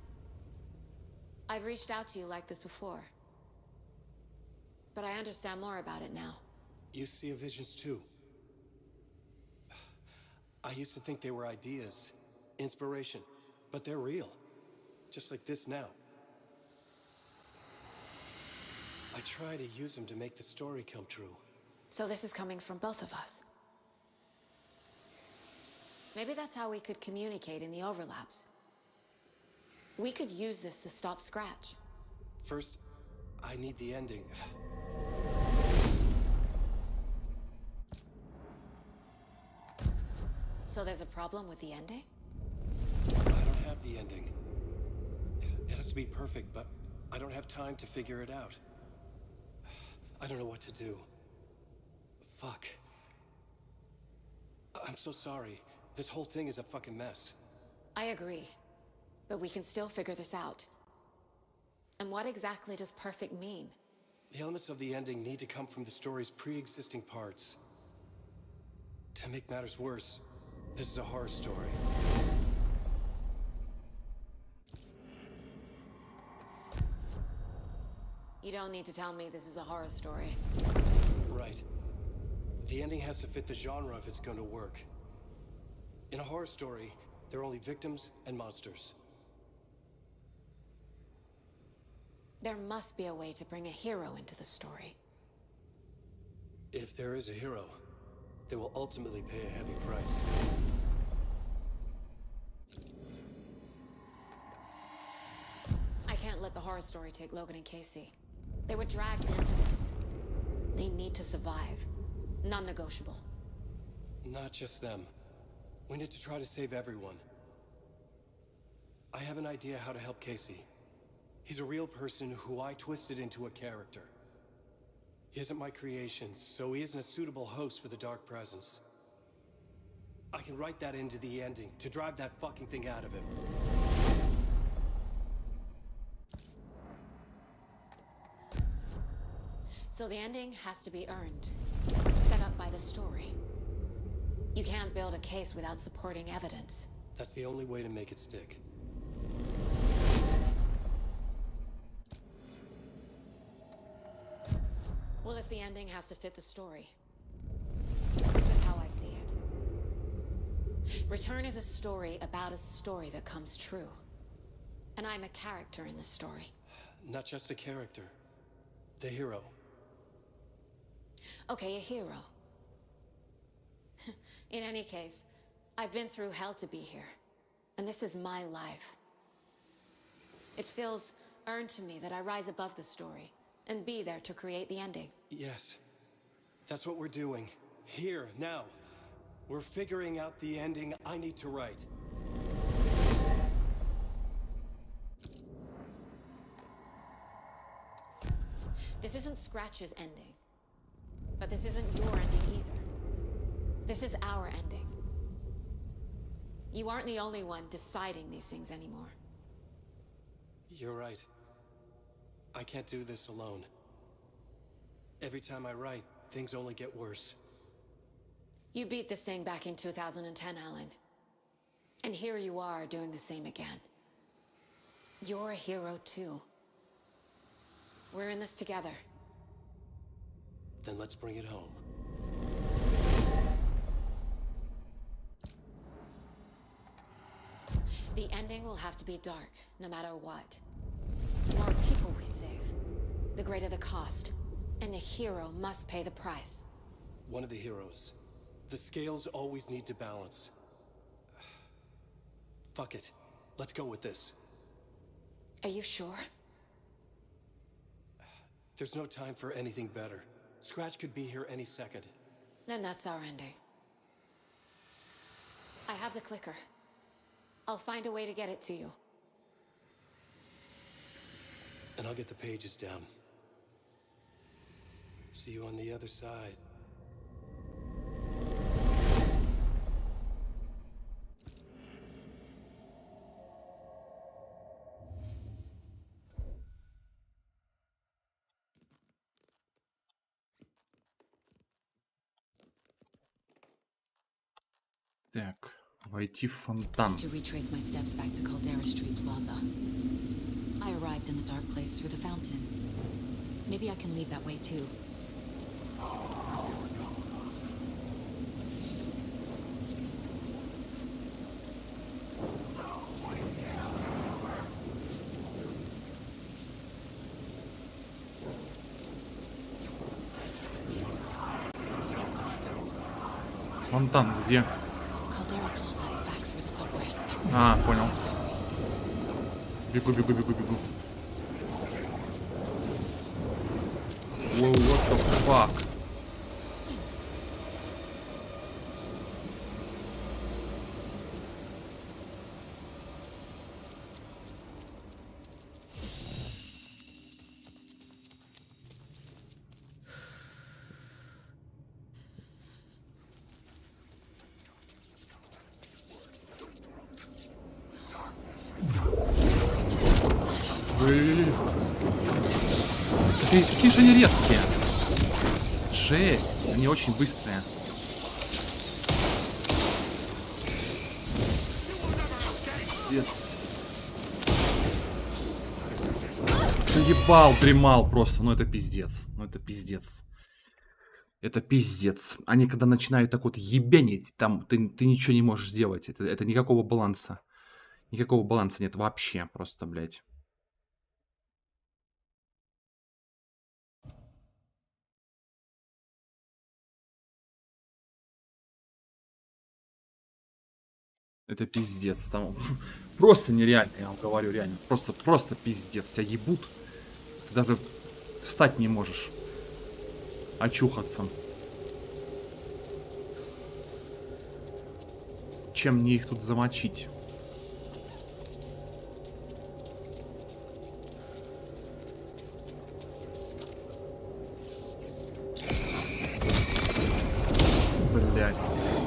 I've reached out to you like this before, but I understand more about it now. You see visions too. I used to think they were ideas, inspiration, but they're real. Just like this now. I try to use them to make the story come true. So this is coming from both of us. Maybe that's how we could communicate in the overlaps. We could use this to stop Scratch. First, I need the ending. So there's a problem with the ending? I don't have the ending. It has to be perfect, but I don't have time to figure it out. I don't know what to do. Fuck. I'm so sorry. This whole thing is a fucking mess. I agree. But we can still figure this out. And what exactly does perfect mean? The elements of the ending need to come from the story's pre-existing parts. To make matters worse, this is a horror story. You don't need to tell me this is a horror story. Right. The ending has to fit the genre if it's going to work. In a horror story, there are only victims and monsters. There must be a way to bring a hero into the story. If there is a hero, they will ultimately pay a heavy price. I can't let the horror story take Logan and Casey. They were dragged into this. They need to survive. Non-negotiable. Not just them. We need to try to save everyone. I have an idea how to help Casey. He's a real person who I twisted into a character. He isn't my creation, so he isn't a suitable host for the Dark Presence. I can write that into the ending to drive that fucking thing out of him. So the ending has to be earned. Set up by the story. You can't build a case without supporting evidence. That's the only way to make it stick. Well, if the ending has to fit the story, this is how I see it. Return is a story about a story that comes true. And I'm a character in the story. Not just a character. The hero. Okay, a hero. In any case, I've been through hell to be here. And this is my life. It feels earned to me that I rise above the story and be there to create the ending. Yes. That's what we're doing. Here, now. We're figuring out the ending I need to write. This isn't Scratch's ending. But this isn't your ending either. This is our ending. You aren't the only one deciding these things anymore. You're right. I can't do this alone. Every time I write, things only get worse. You beat this thing back in 2010, Alan. And here you are doing the same again. You're a hero too. We're in this together. Then let's bring it home. The ending will have to be dark, no matter what. The more people we save, the greater the cost. And the hero must pay the price. One of the heroes. The scales always need to balance. Fuck it. Let's go with this. Are you sure? There's no time for anything better. Scratch could be here any second. Then that's our ending. I have the clicker. I'll find a way to get it to you. And I'll get the pages down. See you on the other side. Так, войти в фонтан. To retrace my steps back to Caldera Street Plaza. I arrived in the dark place through the fountain. Maybe I can leave that way too. Фонтан где? Caldera Plaza is back through the subway. А, понял. Бегу, бегу, бегу, бегу. Whoa, what the fuck? Какие же они резкие. Жесть. Они очень быстрые. Пиздец. Заебал, дремал просто. Ну это пиздец. Ну это пиздец. Это пиздец. Они когда начинают так вот ебенить, там ты ничего не можешь сделать. Это никакого баланса. Никакого баланса нет вообще. Просто, блядь. Это пиздец. Там просто нереально, я вам говорю, реально. Просто пиздец. Тебя ебут. Ты даже встать не можешь. Очухаться. Чем мне их тут замочить? Блять.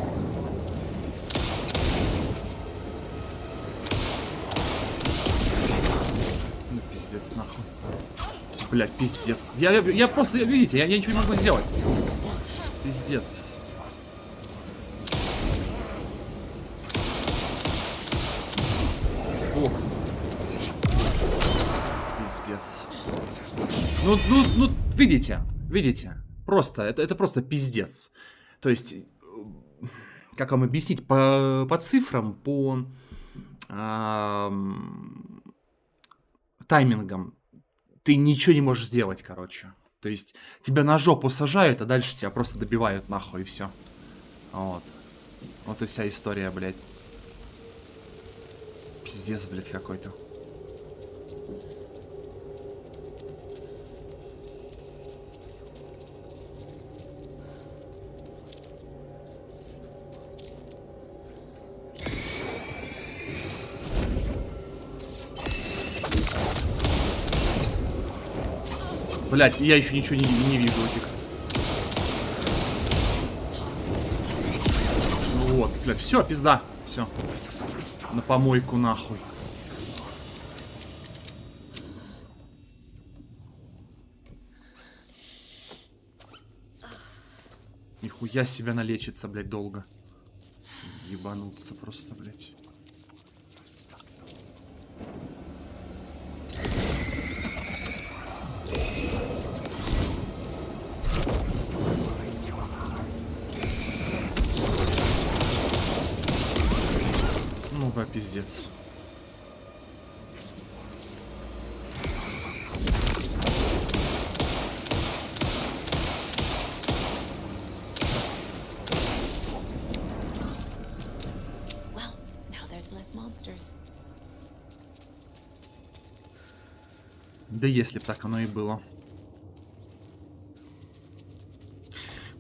Ну пиздец, нахуй. Блять, пиздец. Я просто, видите, я ничего не могу сделать. Пиздец. Ох. Пиздец. Ну, видите, просто, это просто пиздец. То есть, как вам объяснить, по цифрам, по таймингам ты ничего не можешь сделать, короче. То есть, тебя на жопу сажают, а дальше тебя просто добивают нахуй, и все. Вот. Вот и вся история, блядь. Пиздец, блядь, какой-то. Блять, я еще ничего не вижу этих. Вот, блядь, все, пизда, все. На помойку нахуй. Нихуя себя налечится, блядь, долго. Ебануться просто, блядь. Ну, да, пиздец. Да если б так оно и было.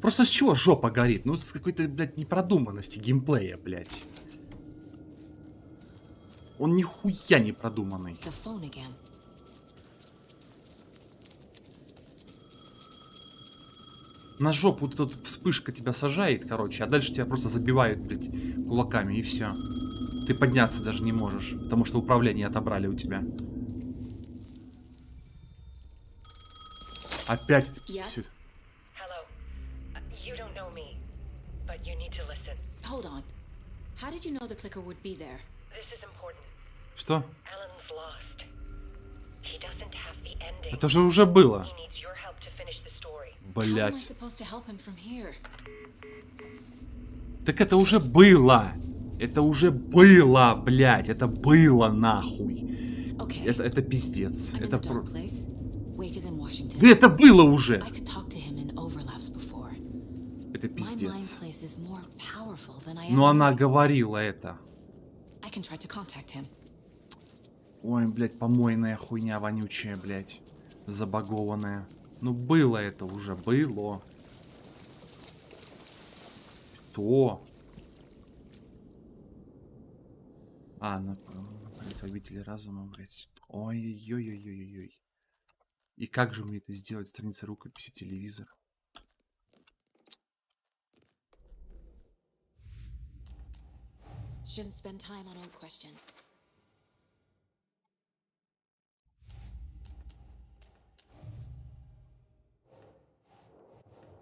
Просто с чего жопа горит? Ну, с какой-то, блядь, непродуманности геймплея, блядь. Он нихуя не продуманный. На жопу вот эта вспышка тебя сажает, короче, а дальше тебя просто забивают, блядь, кулаками, и все. Ты подняться даже не можешь, потому что управление отобрали у тебя. Опять всё. Что? Это же уже было. Блять. Так это уже было. Это уже было, блять. Это было нахуй. Это пиздец. Это про... Да это было уже. Это пиздец. Но она говорила это. Ой, блядь, помойная хуйня вонючая, блядь. Забагованная. Ну, было это уже, было. Что? А, блядь, обители разума, блядь. Ой-ой-ой-ой-ой-ой. И как же мне это сделать? Страница рукописи, телевизор. Shouldn't spend time on old questions.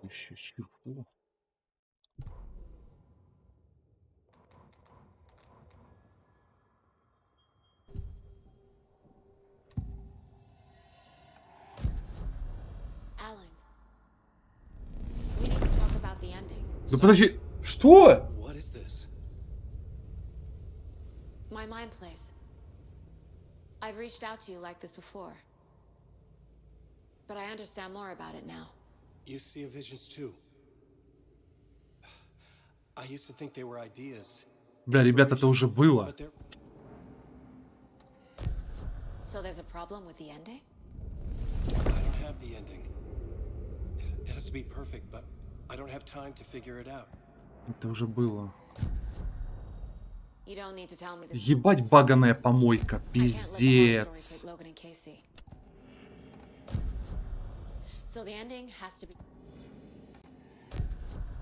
Еще чего? Alan, we need to talk about the ending. Да подожди, что? What is this? My mind place. I've reached out to you like this before. But I understand more about it now. You see visions too. I used to think they were ideas. Бля, ребят, это уже было. But they're... So there's a problem with the ending? I don't have the ending. It has to be perfect, but I don't have time to figure it out. Это уже было. You don't need to tell me this. Ебать баганая помойка, пиздец. So the ending has to be...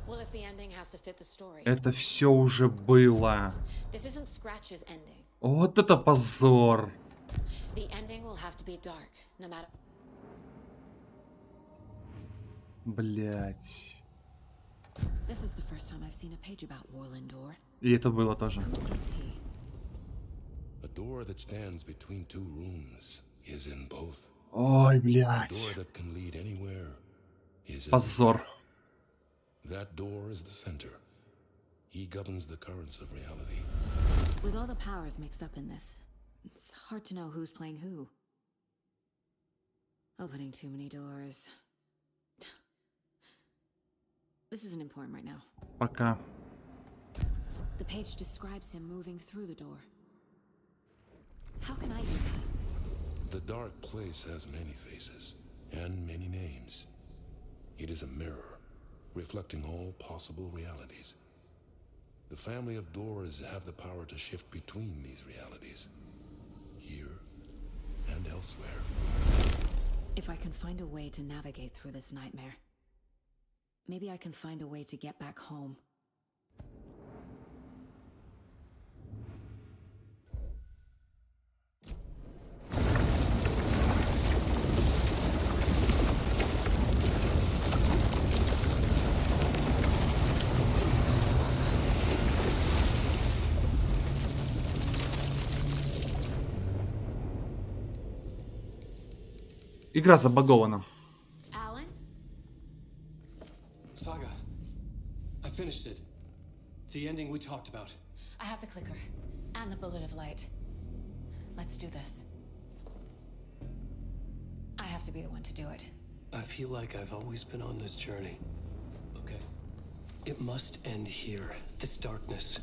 Well, if the ending has to fit the story. Это все уже было. This isn't Scratch's ending. Вот это позор. The ending will have to be dark, no matter... Блять. This is the first time I've seen a page about Warland Door. И это было тоже. Who is he? A door that stands between two rooms is in both. Ой, A блять. door that can lead anywhere is in Позор. That door is the center. He governs the currents of reality. With all the powers mixed up in this, it's hard to know who's playing who. Opening too many doors. This isn't important right now. Пока. The page describes him moving through the door. How can I do that? The dark place has many faces and many names. It is a mirror, reflecting all possible realities. The family of doors have the power to shift between these realities, here and elsewhere. If I can find a way to navigate through this nightmare, maybe I can find a way to get back home. Игра забагована. Alan? Saga, I finished it. The ending we talked about. I have the clicker and the bullet of light. Let's do this. I have to be the one to do it. I feel like I've always been on this journey. Okay. It must end here. This darkness.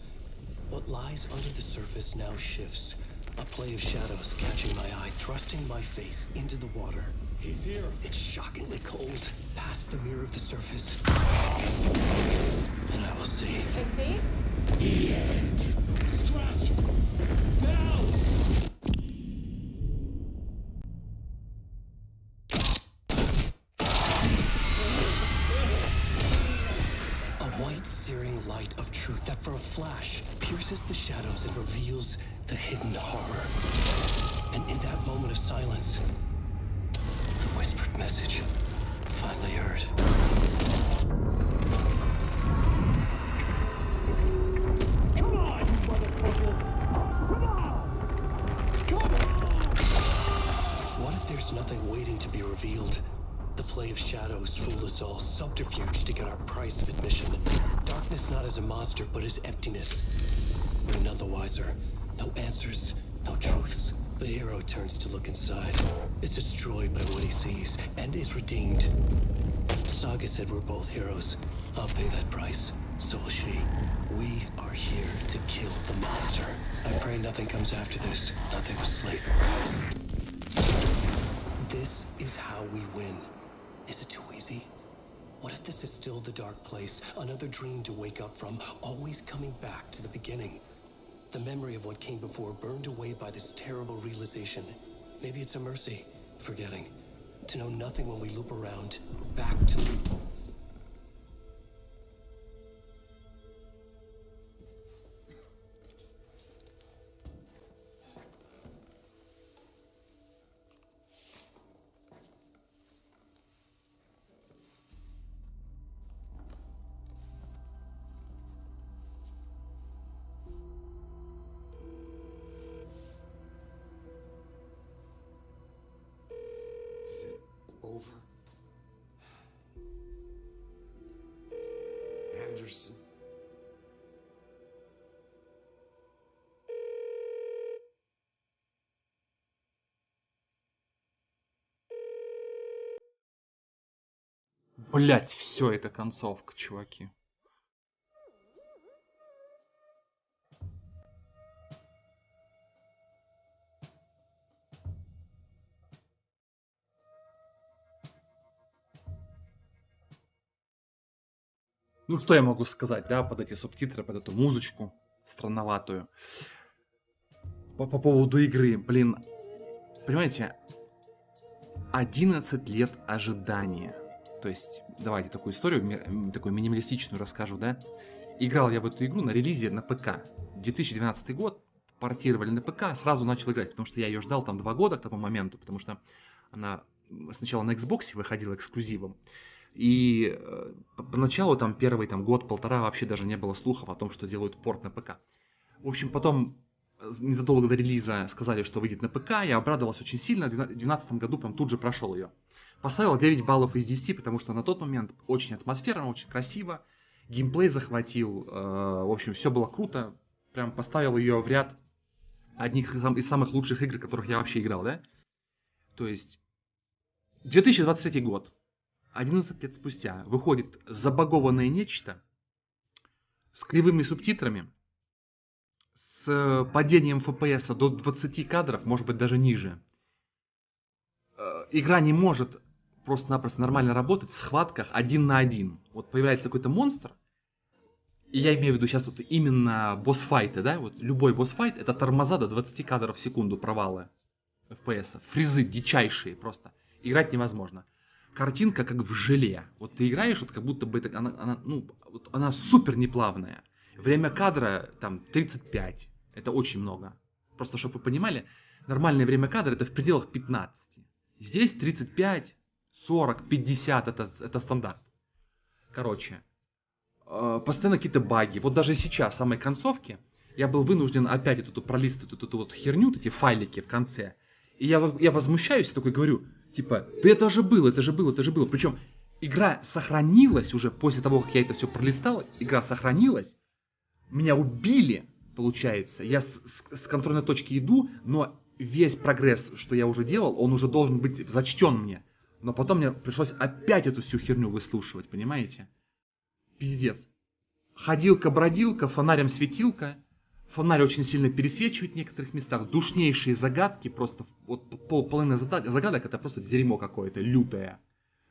What lies under the surface now shifts. A play of shadows catching my eye, thrusting my face into the water. He's here. It's shockingly cold. Past the mirror of the surface. And I will see. Casey? The end. Scratch! Now! A white, searing light of truth that for a flash pierces the shadows and reveals the hidden horror. And in that moment of silence, the whispered message finally heard. Come on, you motherfucker! Come on! Come on! What if there's nothing waiting to be revealed? The play of shadows fool us all, subterfuge to get our price of admission. Darkness not as a monster, but as emptiness. We're none the wiser. No answers, no truths. The hero turns to look inside. Is destroyed by what he sees, and is redeemed. Saga said we're both heroes. I'll pay that price. So will she. We are here to kill the monster. I pray nothing comes after this. Nothing will sleep. This is how we win. Is it too easy? What if this is still the dark place? Another dream to wake up from, always coming back to the beginning. The memory of what came before burned away by this terrible realization. Maybe it's a mercy, forgetting. To know nothing when we loop around, back to the... Is it over? Anderson? Блять, все, это концовка, чуваки. Ну, что я могу сказать, да, под эти субтитры, под эту музычку странноватую. По поводу игры, блин, понимаете, 11 лет ожидания. То есть, давайте такую историю, такую минималистичную расскажу, да. Играл я в эту игру на релизе на ПК. 2012 год, портировали на ПК, сразу начал играть, потому что я ее ждал там 2 года к тому моменту, потому что она сначала на Xbox выходила эксклюзивом. И поначалу там первый год-полтора вообще даже не было слухов о том, что сделают порт на ПК. В общем, потом незадолго до релиза сказали, что выйдет на ПК. Я обрадовался очень сильно. В 2012 году прям тут же прошел ее. Поставил 9 баллов из 10, потому что на тот момент очень атмосферно, очень красиво. Геймплей захватил. В общем, все было круто. Прям поставил ее в ряд одних из самых лучших игр, которых я вообще играл, да? То есть 2023 год. 11 лет спустя выходит забагованное нечто с кривыми субтитрами, с падением FPS до 20 кадров, может быть даже ниже. Игра не может просто-напросто нормально работать в схватках 1 на 1. Вот появляется какой-то монстр, и я имею в виду сейчас вот именно босс-файты, да, вот любой босс-файт это тормоза до 20 кадров в секунду провалы FPS, фризы дичайшие просто, играть невозможно. Картинка как в желе. Вот ты играешь, вот как будто бы это, она супер неплавная. Время кадра там 35. Это очень много. Просто чтобы вы понимали, нормальное время кадра это в пределах 15. Здесь 35, 40, 50 это стандарт. Короче, постоянно какие-то баги. Вот даже сейчас, в самой концовке, я был вынужден опять пролистывать эту вот херню, эти файлики в конце. И я возмущаюсь и такой говорю, типа, да это же было. Причем игра сохранилась уже после того, как я это все пролистал. Игра сохранилась. Меня убили, получается. Я с контрольной точки иду, но весь прогресс, что я уже делал, он уже должен быть зачтен мне. Но потом мне пришлось опять эту всю херню выслушивать, понимаете? Пиздец. Ходилка-бродилка, фонарем-светилка. Фонарь очень сильно пересвечивает в некоторых местах. Душнейшие загадки. Просто вот половина загадок это просто дерьмо какое-то. Лютое.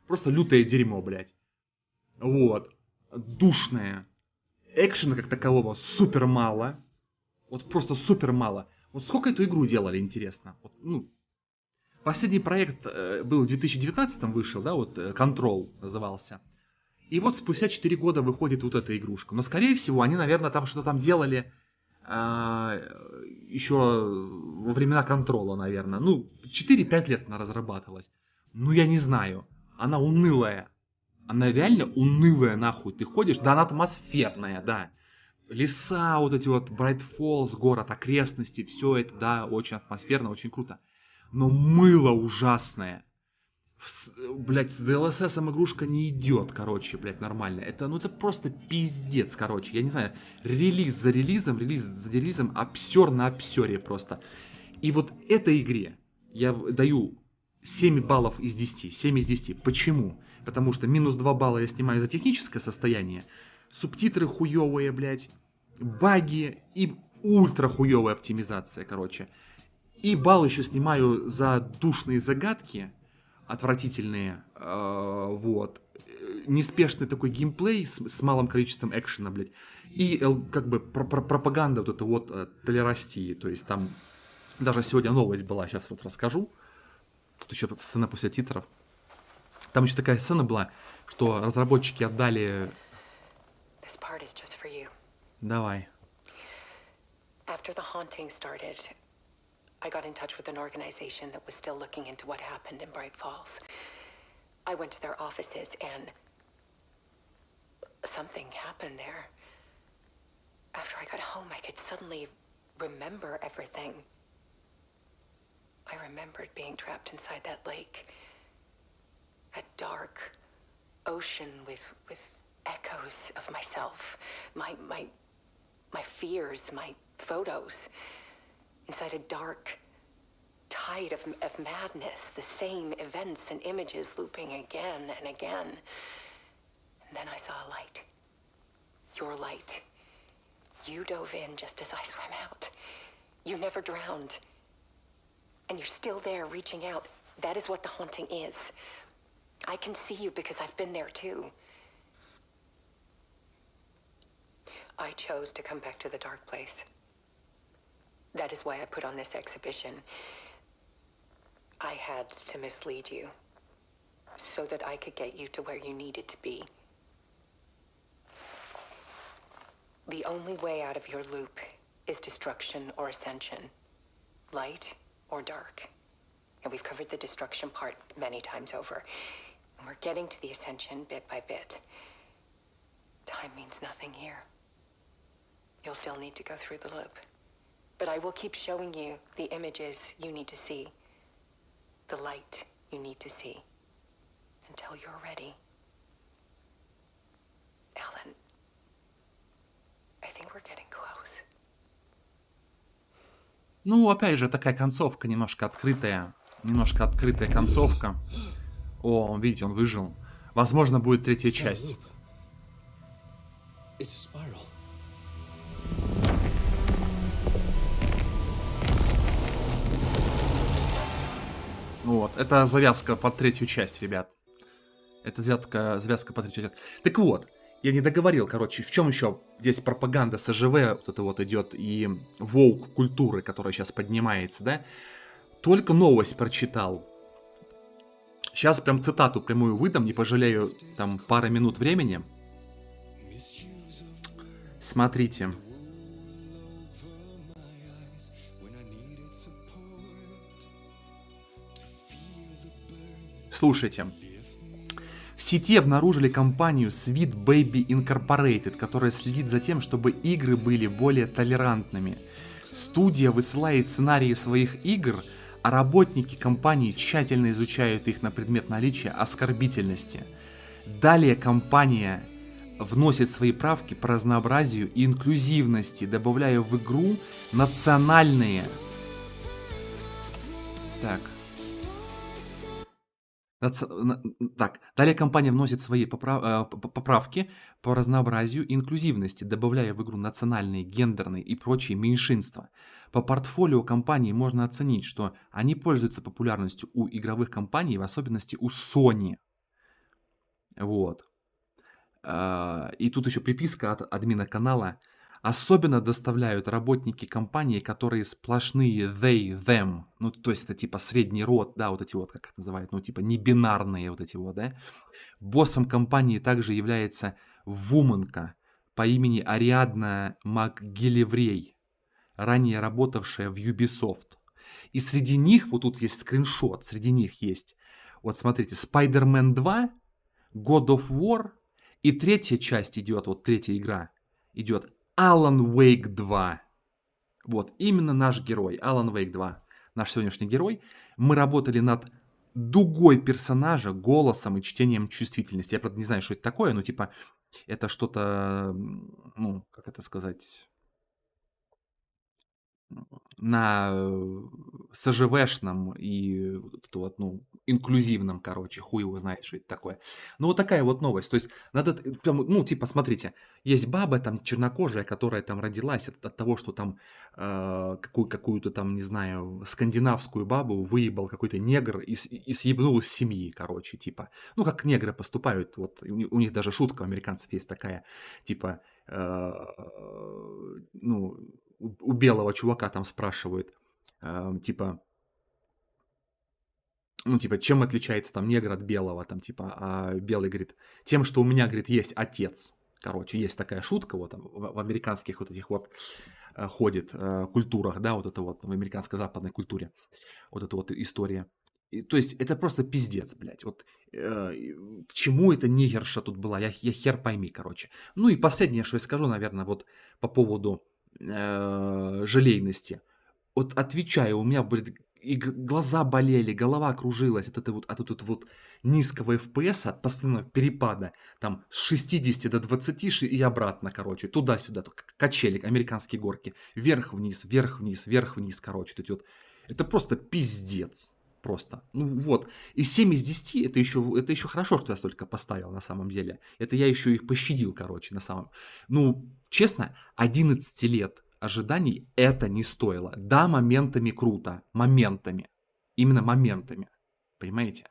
Просто лютое дерьмо, блядь. Вот. Душное. Экшена как такового супер мало. Вот просто супер мало. Вот сколько эту игру делали, интересно? Вот, последний проект был в 2019 вышел, да, вот Control назывался. И вот спустя 4 года выходит вот эта игрушка. Но скорее всего они, наверное, там что-то там делали еще во времена контрола, наверное. 4-5 лет она разрабатывалась. Я не знаю. Она унылая. Она реально унылая, нахуй. Ты ходишь, да она атмосферная, да. Леса, вот эти вот, Bright Falls, город, окрестности, все это, да, очень атмосферно, очень круто. Но мыло ужасное. Блять, с DLSS игрушка не идет, короче, блять, нормально. Это просто пиздец, короче. Я не знаю, релиз за релизом, обсер на обсере просто. И вот этой игре я даю 7 баллов из 10. 7 из 10. Почему? Потому что минус 2 балла я снимаю за техническое состояние. субтитры хуёвые, блядь, баги и ультра хуёвая оптимизация, короче. И балл еще снимаю за душные загадки, отвратительные, вот. Неспешный такой геймплей с малым количеством экшена, блядь. И как бы пропаганда вот эта вот толерастии. То есть там даже сегодня новость была, сейчас вот расскажу. Тут еще сцена после титров. Там еще такая сцена была, что разработчики отдали... This part is just for you. Давай. After the haunting started, I got in touch with an organization that was still looking into what happened in Bright Falls. I went to their offices and something happened there. After I got home, I could suddenly remember everything. I remembered being trapped inside that lake. A dark ocean with echoes of myself. My fears, my photos. Inside a dark tide of madness. The same events and images looping again and again. And then I saw a light. Your light. You dove in just as I swam out. You never drowned. And you're still there reaching out. That is what the haunting is. I can see you because I've been there too. I chose to come back to the dark place. That is why I put on this exhibition. I had to mislead you so that I could get you to where you needed to be. The only way out of your loop is destruction or ascension, light or dark. And we've covered the destruction part many times over. And we're getting to the ascension bit by bit. Time means nothing here. You'll still need to go through the loop. But I will keep showing you the images you need to see, the light you need to see, until you're ready. Ellen, I think we're getting close. Ну, опять же, такая концовка немножко открытая. Немножко открытая концовка. О, видите, он выжил. Возможно, будет третья часть. Вот, это завязка под третью часть, ребят. Это завязка под третью часть. Так вот, я не договорил, короче, в чем еще здесь пропаганда СЖВ вот это вот идет и воук культуры, которая сейчас поднимается, да? Только новость прочитал. Сейчас прям цитату прямую выдам, не пожалею там пары минут времени. Смотрите. Слушайте. В сети обнаружили компанию Sweet Baby Incorporated, которая следит за тем, чтобы игры были более толерантными. Студия высылает сценарии своих игр, а работники компании тщательно изучают их на предмет наличия оскорбительности. Далее компания вносит свои правки по разнообразию и инклюзивности, добавляя в игру национальные... Далее компания вносит свои поправки по разнообразию и инклюзивности, добавляя в игру национальные, гендерные и прочие меньшинства. По портфолио компании можно оценить, что они пользуются популярностью у игровых компаний, в особенности у Sony. Вот. И тут еще приписка от админа канала. Особенно доставляют работники компании, которые сплошные they, them. Ну, то есть это типа средний род, да, вот эти вот, как это называют, ну, типа небинарные вот эти вот, да. Боссом компании также является вуменка по имени Ариадна МакГиллеврей, ранее работавшая в Ubisoft. И среди них, вот тут есть скриншот, среди них есть, вот смотрите, Spider-Man 2, God of War, и третья часть идет, вот третья игра идет Alan Wake 2. Вот, именно наш герой, Alan Wake 2, наш сегодняшний герой. Мы работали над дугой персонажа, голосом и чтением чувствительности. Я, правда, не знаю, что это такое, но типа это что-то, ну, как это сказать... на СЖВшном и вот, ну, инклюзивном, короче, хуй его знает, что это такое. Ну, вот такая вот новость. То есть надо, прям, ну, типа, смотрите, есть баба там чернокожая, которая там родилась от того, что там какую-то там, не знаю, скандинавскую бабу выебал какой-то негр и съебнул из семьи, короче, типа. Ну, как негры поступают, вот, у них даже шутка у американцев есть такая, типа, ну, у белого чувака там спрашивают, типа, ну, типа, чем отличается там негр от белого, там, типа, а белый говорит, тем, что у меня, говорит, есть отец. Короче, есть такая шутка вот там в американских вот этих вот ходит культурах, да, вот это вот в американской западной культуре, вот эта вот история. То есть это просто пиздец, блядь. Вот к чему эта нигерша тут была, я хер пойми, короче. Ну и последнее, что я скажу, наверное, вот по поводу желейности. Вот отвечаю, у меня, блин, и глаза болели, голова кружилась от вот низкого FPS, от постоянного перепада, там с 60 до 20 и обратно, короче, туда-сюда, качели, американские горки, вверх-вниз, вверх-вниз, вверх-вниз, короче, тут вот. Это просто пиздец. Просто. Ну вот. И 7 из 10 это еще хорошо, что я столько поставил на самом деле. Это я еще их пощадил, короче, на самом. Ну, честно, 11 лет ожиданий это не стоило. Да, моментами круто. Моментами. Именно моментами. Понимаете?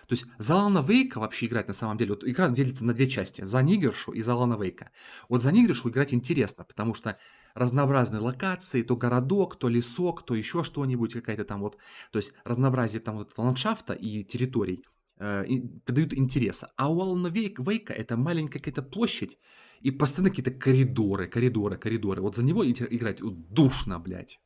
То есть за Алана Вейка вообще играть на самом деле, вот игра делится на две части, за Нигершу и за Алана Вейка. Вот за Нигершу играть интересно, потому что разнообразные локации, то городок, то лесок, то еще что-нибудь, какая-то там вот, то есть разнообразие там вот ландшафта и территорий придают интереса. А у Алана Вейка это маленькая какая-то площадь и постоянно какие-то коридоры. Вот за него играть душно, блядь.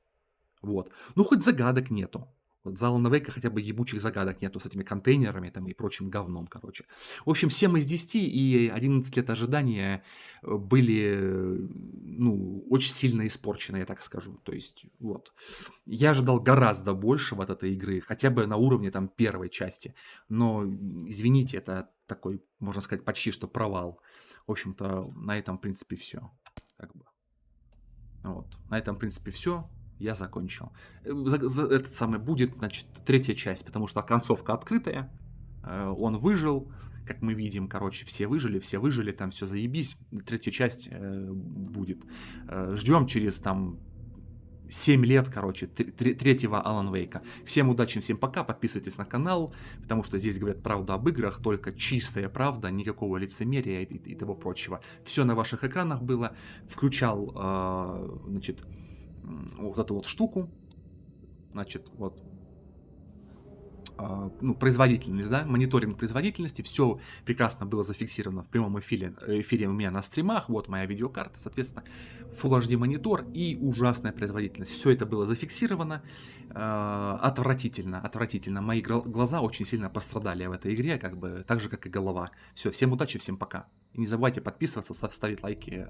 Вот. Ну, хоть загадок нету. Вот за Алана Вейка хотя бы ебучих загадок нету с этими контейнерами там и прочим говном, короче. В общем, 7 из 10 и 11 лет ожидания были, ну, очень сильно испорчены, я так скажу. То есть, вот. Я ожидал гораздо большего от этой игры, хотя бы на уровне там первой части. Но, извините, это такой, можно сказать, почти что провал. В общем-то, на этом, в принципе, все. Как бы. Вот. На этом, в принципе, все. Я закончил. Этот самый будет, значит, третья часть, потому что концовка открытая. Он выжил, как мы видим, короче, все выжили, там все заебись. Третья часть будет. Ждем через там 7 лет, короче, третьего Алан Вейка. Всем удачи, всем пока, подписывайтесь на канал, потому что здесь говорят правду об играх, только чистая правда, никакого лицемерия и того прочего. Все на ваших экранах было. Включал, значит, вот эту вот штуку, значит, вот, ну, производительность, да, мониторинг производительности, все прекрасно было зафиксировано в прямом эфире у меня на стримах, вот моя видеокарта, соответственно, Full HD монитор и ужасная производительность, все это было зафиксировано, отвратительно, мои глаза очень сильно пострадали в этой игре, как бы, так же, как и голова. Все, всем удачи, всем пока, и не забывайте подписываться, ставить лайки,